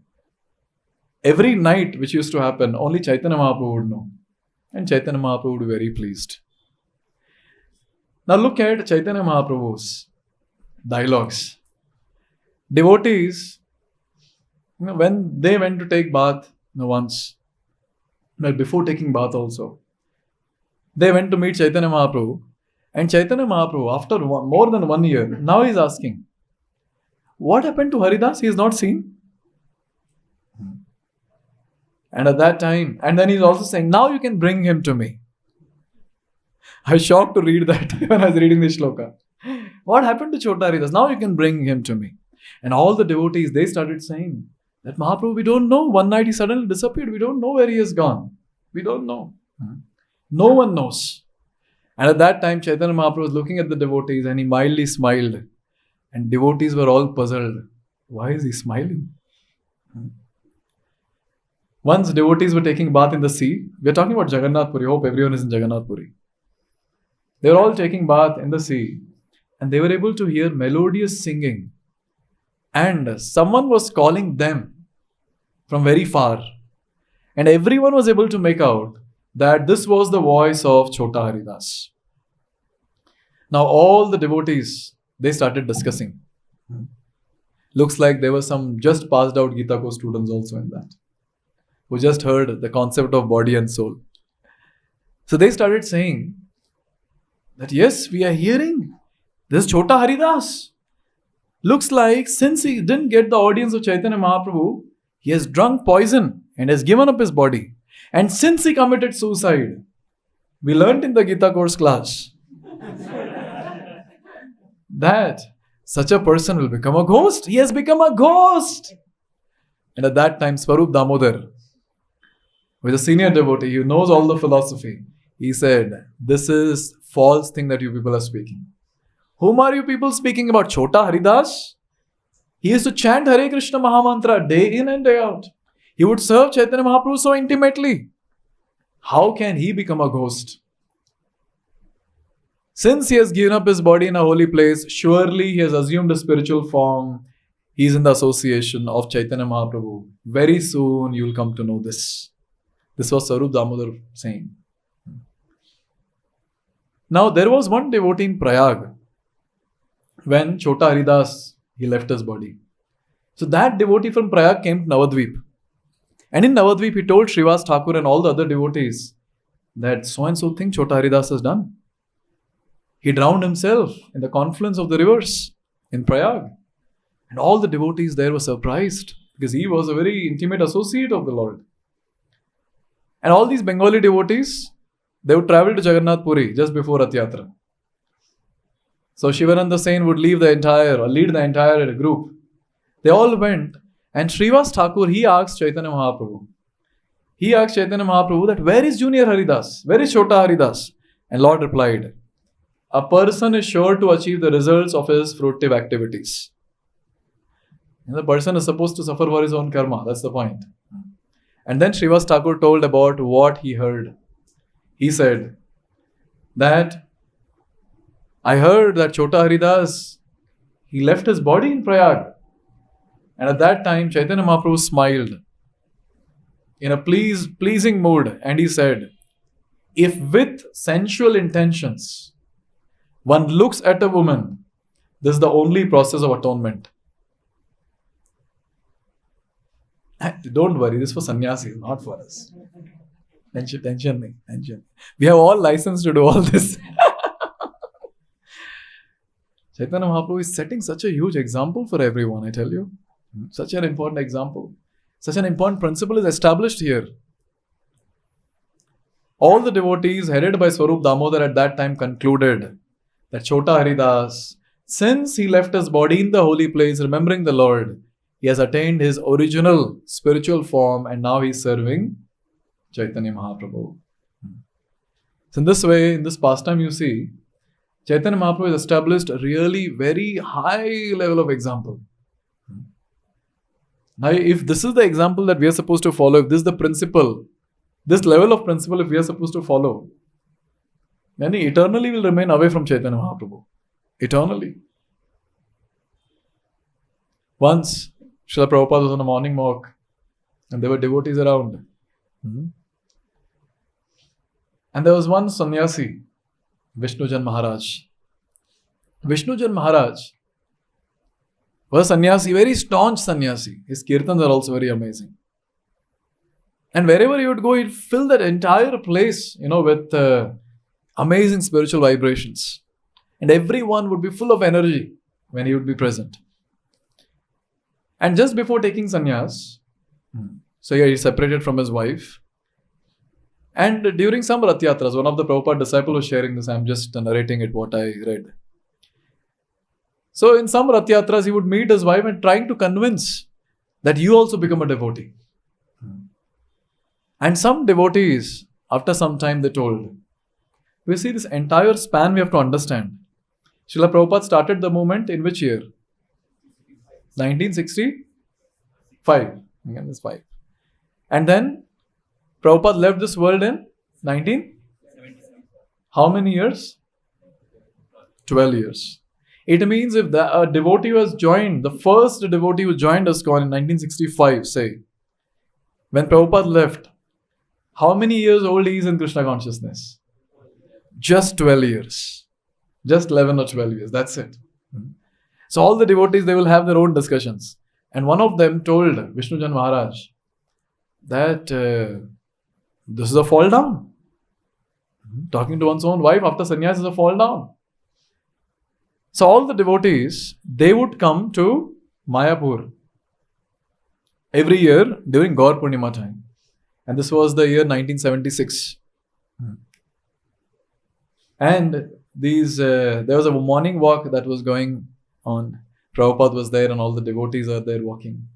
every night which used to happen, only Chaitanya Mahaprabhu would know. And Chaitanya Mahaprabhu would be very pleased. Now look at Chaitanya Mahaprabhu's dialogues. Devotees, when they went to take bath once, before taking bath also, they went to meet Chaitanya Mahaprabhu. And Chaitanya Mahaprabhu, after more than 1 year, now he is asking, what happened to Haridas? He is not seen. And at that time, and then he's also saying, now you can bring him to me. I was shocked to read that when I was reading this shloka. What happened to Chota Haridas? Now you can bring him to me. And all the devotees, they started saying that Mahaprabhu, we don't know. One night he suddenly disappeared. We don't know where he has gone. We don't know. No one knows. And at that time, Chaitanya Mahaprabhu was looking at the devotees and he mildly smiled. And devotees were all puzzled. Why is he smiling? Once devotees were taking bath in the sea. We are talking about Jagannath Puri. I hope everyone is in Jagannath Puri. They were all taking bath in the sea. And they were able to hear melodious singing. And someone was calling them from very far. And everyone was able to make out that this was the voice of Chota Haridas. Now all the devotees, they started discussing. Looks like there were some just passed out Gita course students also in that, who just heard the concept of body and soul. So they started saying that yes, we are hearing this Chota Haridas. Looks like since he didn't get the audience of Chaitanya Mahaprabhu, he has drunk poison and has given up his body. And since he committed suicide, we learnt in the Gita course class that such a person will become a ghost. He has become a ghost. And at that time, Swarup Damodar, with a senior devotee who knows all the philosophy. He said, this is false thing that you people are speaking. Whom are you people speaking about? Chota Haridas? He used to chant Hare Krishna Mahamantra day in and day out. He would serve Chaitanya Mahaprabhu so intimately. How can he become a ghost? Since he has given up his body in a holy place, surely he has assumed a spiritual form. He is in the association of Chaitanya Mahaprabhu. Very soon you will come to know this. This was Swarup Damodar saying. Now there was one devotee in Prayag when Chota Haridas, he left his body. So that devotee from Prayag came to Navadvip. And in Navadvip he told Srivas Thakur and all the other devotees that so and so thing Chota Haridas has done. He drowned himself in the confluence of the rivers in Prayag. And all the devotees there were surprised because he was a very intimate associate of the Lord. And all these Bengali devotees, they would travel to Jagannath Puri just before Rath Yatra. So Shivananda Sen would lead the entire group. They all went, and Srivas Thakur, he asked Chaitanya Mahaprabhu. That where is Junior Haridas? Where is Chota Haridas? And Lord replied, a person is sure to achieve the results of his fruitive activities. And the person is supposed to suffer for his own karma. That's the point. And then Srivas Thakur told about what he heard. He said that I heard that Chota Haridas, he left his body in Prayag. And at that time, Chaitanya Mahaprabhu smiled in a pleasing mood. And he said, if with sensual intentions one looks at a woman, this is the only process of atonement. Don't worry, this is for sannyasis, not for us. Tension. We have all license to do all this. Chaitanya Mahaprabhu is setting such a huge example for everyone, I tell you. Such an important example. Such an important principle is established here. All the devotees headed by Swarup Damodar at that time concluded that Chota Haridas, since he left his body in the holy place remembering the Lord, he has attained his original spiritual form and now he is serving Chaitanya Mahaprabhu. So in this way, in this pastime you see, Chaitanya Mahaprabhu has established a really very high level of example. Now, if this is the example that we are supposed to follow, if this is the principle, this level of principle, if we are supposed to follow, then he eternally will remain away from Chaitanya Mahaprabhu. Eternally. Once, Srila Prabhupada was on a morning walk and there were devotees around. And there was one sannyasi, Vishnujan Maharaj. Vishnujan Maharaj was a sannyasi, very staunch sannyasi. His kirtans are also very amazing. And wherever he would go, he'd fill that entire place, with amazing spiritual vibrations. And everyone would be full of energy when he would be present. And just before taking sannyas, so he separated from his wife. And during some Rath Yatras, one of the Prabhupada disciples was sharing this. I'm just narrating it, what I read. So in some Rath Yatras, he would meet his wife and trying to convince that you also become a devotee. And some devotees, after some time, they told, we see this entire span we have to understand. Srila Prabhupada started the movement in which year? 1965. Again, this 5. And then Prabhupada left this world in 1977. How many years? 12 years. It means if a devotee was joined, the first devotee who joined ISKCON in 1965, say, when Prabhupada left, how many years old he is in Krishna consciousness? Just 12 years. Just 11 or 12 years. That's it. So all the devotees, they will have their own discussions. And one of them told Vishnujan Maharaj that this is a fall down. Talking to one's own wife after sannyas is a fall down. So all the devotees, they would come to Mayapur every year during Gaur Purnima time. And this was the year 1976. And there was a morning walk that was going on. Prabhupada was there and all the devotees are there walking.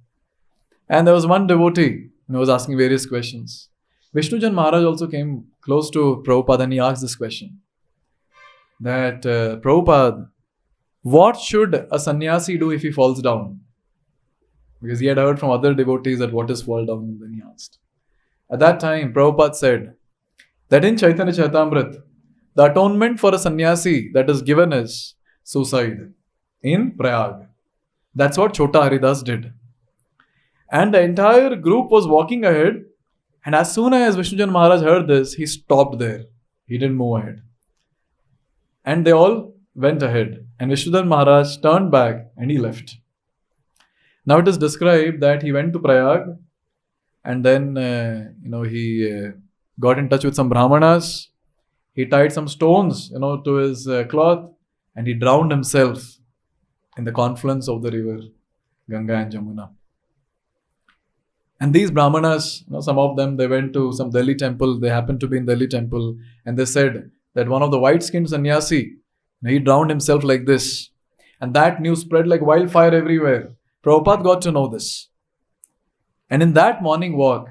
And there was one devotee who was asking various questions. Vishnujan Maharaj also came close to Prabhupada and he asked this question. That, Prabhupada, what should a sannyasi do if he falls down? Because he had heard from other devotees that what is fall down, and then he asked. At that time, Prabhupada said that in Caitanya-caritāmṛta, the atonement for a sannyasi that is given is suicide in Prayag. That's what Chota Haridas did. And the entire group was walking ahead, and as soon as Vishnujan Maharaj heard this, he stopped there. He didn't move ahead. And they all went ahead. And Vishnujan Maharaj turned back and he left. Now it is described that he went to Prayag and then he got in touch with some brahmanas. He tied some stones to his cloth and he drowned himself in the confluence of the river Ganga and Jamuna. And these brahmanas, some of them, they went to some Delhi temple. They happened to be in Delhi temple and they said that one of the white-skinned sannyasi, he drowned himself like this. And that news spread like wildfire everywhere. Prabhupada got to know this. And in that morning walk,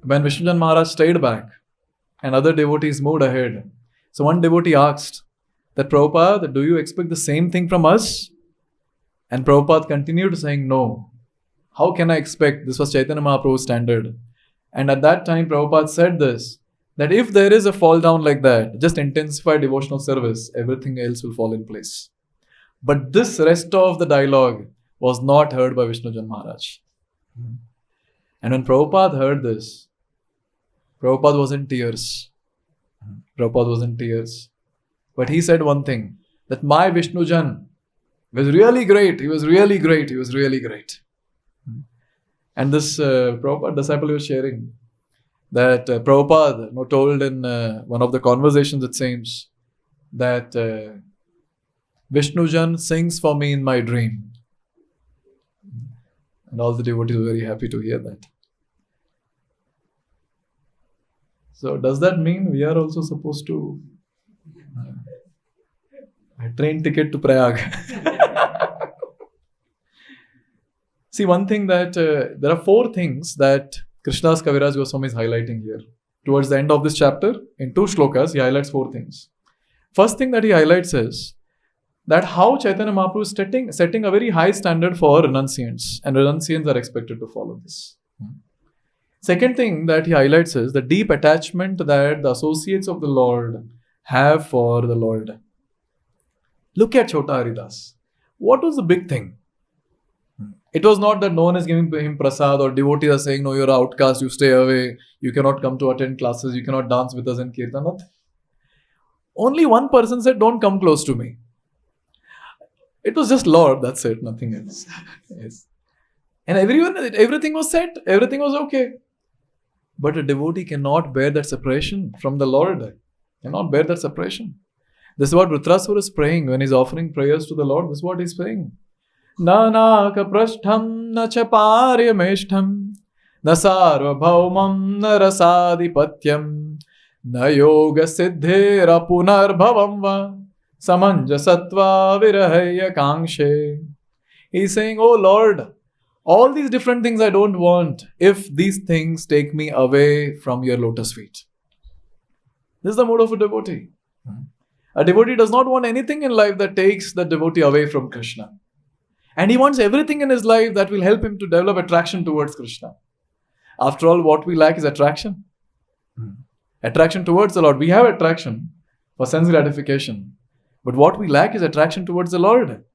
when Vishnujan Maharaj stayed back and other devotees moved ahead, so one devotee asked that, Prabhupada, do you expect the same thing from us? And Prabhupada continued saying, no. How can I expect? This was Chaitanya Mahaprabhu's standard. And at that time, Prabhupada said this, that if there is a fall down like that, just intensify devotional service, everything else will fall in place. But this rest of the dialogue was not heard by Vishnujan Maharaj. And when Prabhupada heard this, Prabhupada was in tears. But he said one thing, that my Vishnujan was really great. He was really great. And this Prabhupada disciple was sharing that Prabhupada told in one of the conversations, it seems, that Vishnujan sings for me in my dream. And all the devotees were very happy to hear that. So does that mean we are also supposed to train ticket to Prayag? See, one thing that there are 4 things that KrishnaDas Kaviraj Goswami is highlighting here. Towards the end of this chapter, in 2 shlokas, he highlights 4 things. First thing that he highlights is that how Chaitanya Mahaprabhu is setting a very high standard for renunciants, and renunciants are expected to follow this. Second thing that he highlights is the deep attachment that the associates of the Lord have for the Lord. Look at Chota Haridas. What was the big thing? It was not that no one is giving him prasad or devotees are saying, no, you're an outcast, you stay away, you cannot come to attend classes, you cannot dance with us in Kirtan. Only one person said, don't come close to me. It was just Lord, that's it, nothing else. Yes. And everything was set, everything was okay. But a devotee cannot bear that separation from the Lord. Cannot bear that separation. This is what Vritrasura is praying when he's offering prayers to the Lord. This is what he's praying. Na naka prashtham na chaparyameshtham na sarvabhaumam na rasadhipatyam na yoga siddhera punarbhavam va samanjasatva virahaya kangshe. He's saying, oh Lord, all these different things I don't want if these things take me away from your lotus feet. This is the mood of a devotee. A devotee does not want anything in life that takes the devotee away from Krishna. And he wants everything in his life that will help him to develop attraction towards Krishna. After all, what we lack is attraction. Attraction towards the Lord. We have attraction for sense gratification. But what we lack is attraction towards the Lord.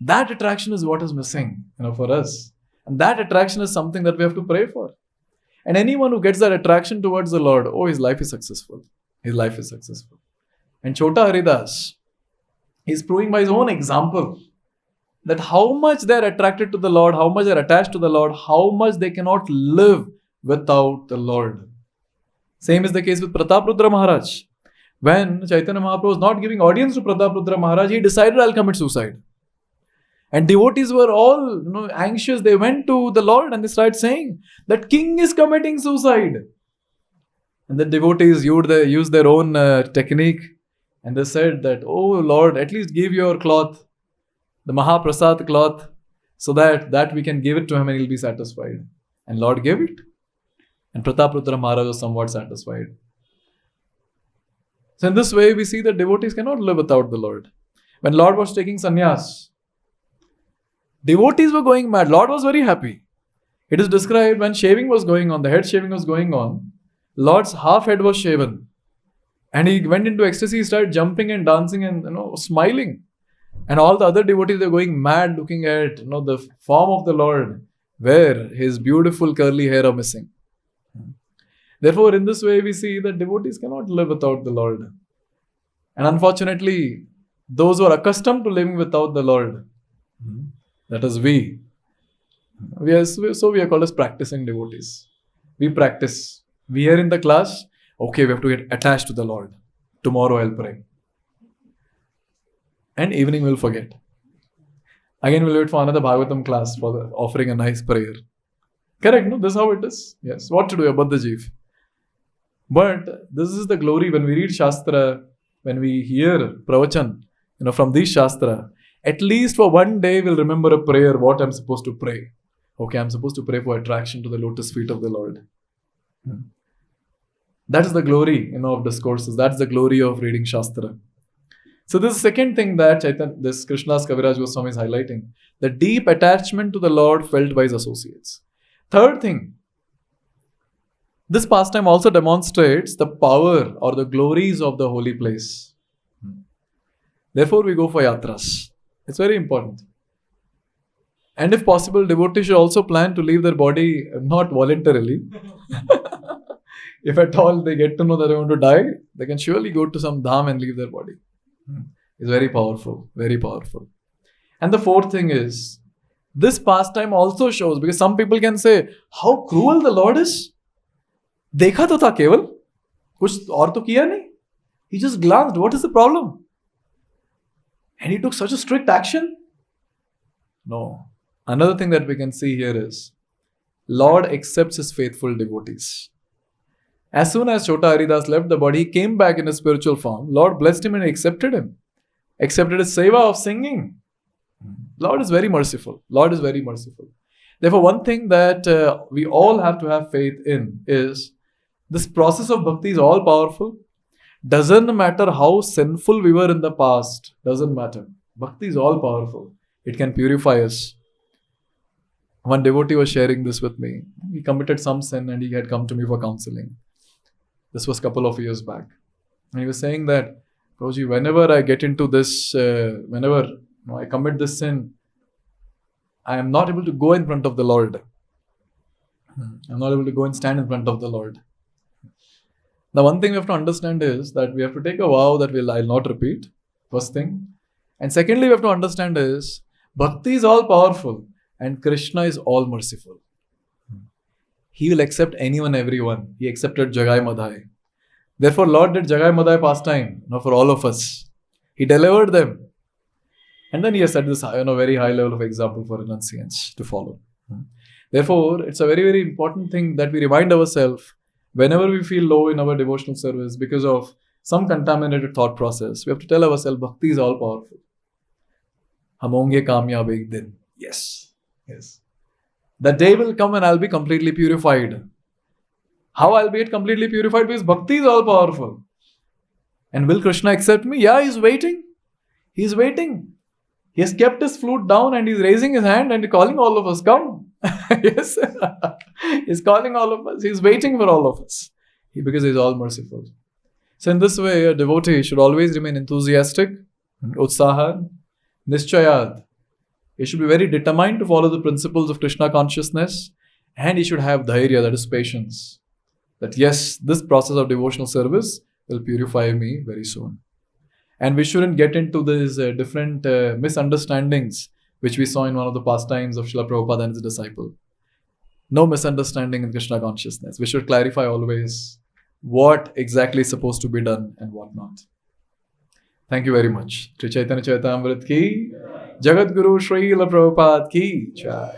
That attraction is what is missing, for us. And that attraction is something that we have to pray for. And anyone who gets that attraction towards the Lord, his life is successful. His life is successful. And Chota Haridas is proving by his own example that how much they are attracted to the Lord, how much they are attached to the Lord, how much they cannot live without the Lord. Same is the case with Prataprudra Maharaj. When Chaitanya Mahaprabhu was not giving audience to Prataprudra Maharaj, he decided, I'll commit suicide. And devotees were all anxious. They went to the Lord and they started saying that king is committing suicide. And the devotees used their own technique. And they said that, oh Lord, at least give your cloth, the Mahaprasad cloth, so that we can give it to him and he'll be satisfied. And Lord gave it. And Prataputra Maharaj was somewhat satisfied. So in this way, we see that devotees cannot live without the Lord. When Lord was taking sannyas, devotees were going mad. Lord was very happy. It is described when shaving was going on, the head shaving was going on, Lord's half head was shaven. And he went into ecstasy, he started jumping and dancing and smiling. And all the other devotees were going mad looking at the form of the Lord, where his beautiful curly hair are missing. Therefore, in this way, we see that devotees cannot live without the Lord. And unfortunately, those who are accustomed to living without the Lord, that is we are called as practicing devotees. We practice. We are in the class, okay, we have to get attached to the Lord. Tomorrow I'll pray. And evening we'll forget. Again, we'll wait for another Bhagavatam class for offering a nice prayer. Correct, no? This is how it is. Yes, what to do about the Jeev. But this is the glory when we read Shastra, when we hear Pravachan, from these Shastra, at least for one day we'll remember a prayer, what I'm supposed to pray. Okay, I'm supposed to pray for attraction to the lotus feet of the Lord. That is the glory, of discourses. That's the glory of reading Shastra. So this is the second thing that this KrishnaDas Kaviraj Goswami is highlighting. The deep attachment to the Lord felt by his associates. Third thing, this pastime also demonstrates the power or the glories of the holy place. Therefore, we go for yatras. It's very important. And if possible, devotees should also plan to leave their body not voluntarily. If at all they get to know that they want to die, they can surely go to some dham and leave their body. It's very powerful, very powerful. And the fourth thing is, this pastime also shows, because some people can say, how cruel the Lord is. Dekha to tha keval, kuch aur to kiya nahi. He just glanced, what is the problem? And he took such a strict action? No. Another thing that we can see here is, Lord accepts his faithful devotees. As soon as Chota Haridas left the body, he came back in his spiritual form. Lord blessed him and accepted him. Accepted his seva of singing. Lord is very merciful. Lord is very merciful. Therefore, one thing that we all have to have faith in is, this process of bhakti is all powerful. Doesn't matter how sinful we were in the past. Doesn't matter. Bhakti is all powerful. It can purify us. One devotee was sharing this with me. He committed some sin and he had come to me for counseling. This was a couple of years back. And he was saying that, Prabhuji, whenever I get into this, whenever I commit this sin, I am not able to go in front of the Lord. I'm not able to go and stand in front of the Lord. The one thing we have to understand is that we have to take a vow that I'll not repeat. First thing. And secondly, we have to understand is, bhakti is all powerful and Krishna is all merciful. He will accept anyone, everyone. He accepted Jagai Madhai. Therefore, Lord did Jagai Madhai pastime for all of us. He delivered them. And then he has set this very high level of example for renunciants to follow. Therefore, it's a very, very important thing that we remind ourselves whenever we feel low in our devotional service because of some contaminated thought process. We have to tell ourselves, bhakti is all powerful. Hum honge kamyab ek din. Yes. Yes. The day will come and I'll be completely purified. How I'll be completely purified? Because bhakti is all powerful. And will Krishna accept me? Yeah, he's waiting. He's waiting. He has kept his flute down and he's raising his hand and calling all of us, come. Yes. He's calling all of us. He's waiting for all of us. Because he's all merciful. So in this way, a devotee should always remain enthusiastic, utsaha, nischayad. He should be very determined to follow the principles of Krishna consciousness, and he should have dhairya, that is patience. That yes, this process of devotional service will purify me very soon. And we shouldn't get into these different misunderstandings which we saw in one of the pastimes of Srila Prabhupada and his disciple. No misunderstanding in Krishna consciousness. We should clarify always what exactly is supposed to be done and what not. Thank you very much. Shri Caitanya-caritāmṛta ki, Jagat Guru Srila Prabhupada ki jai.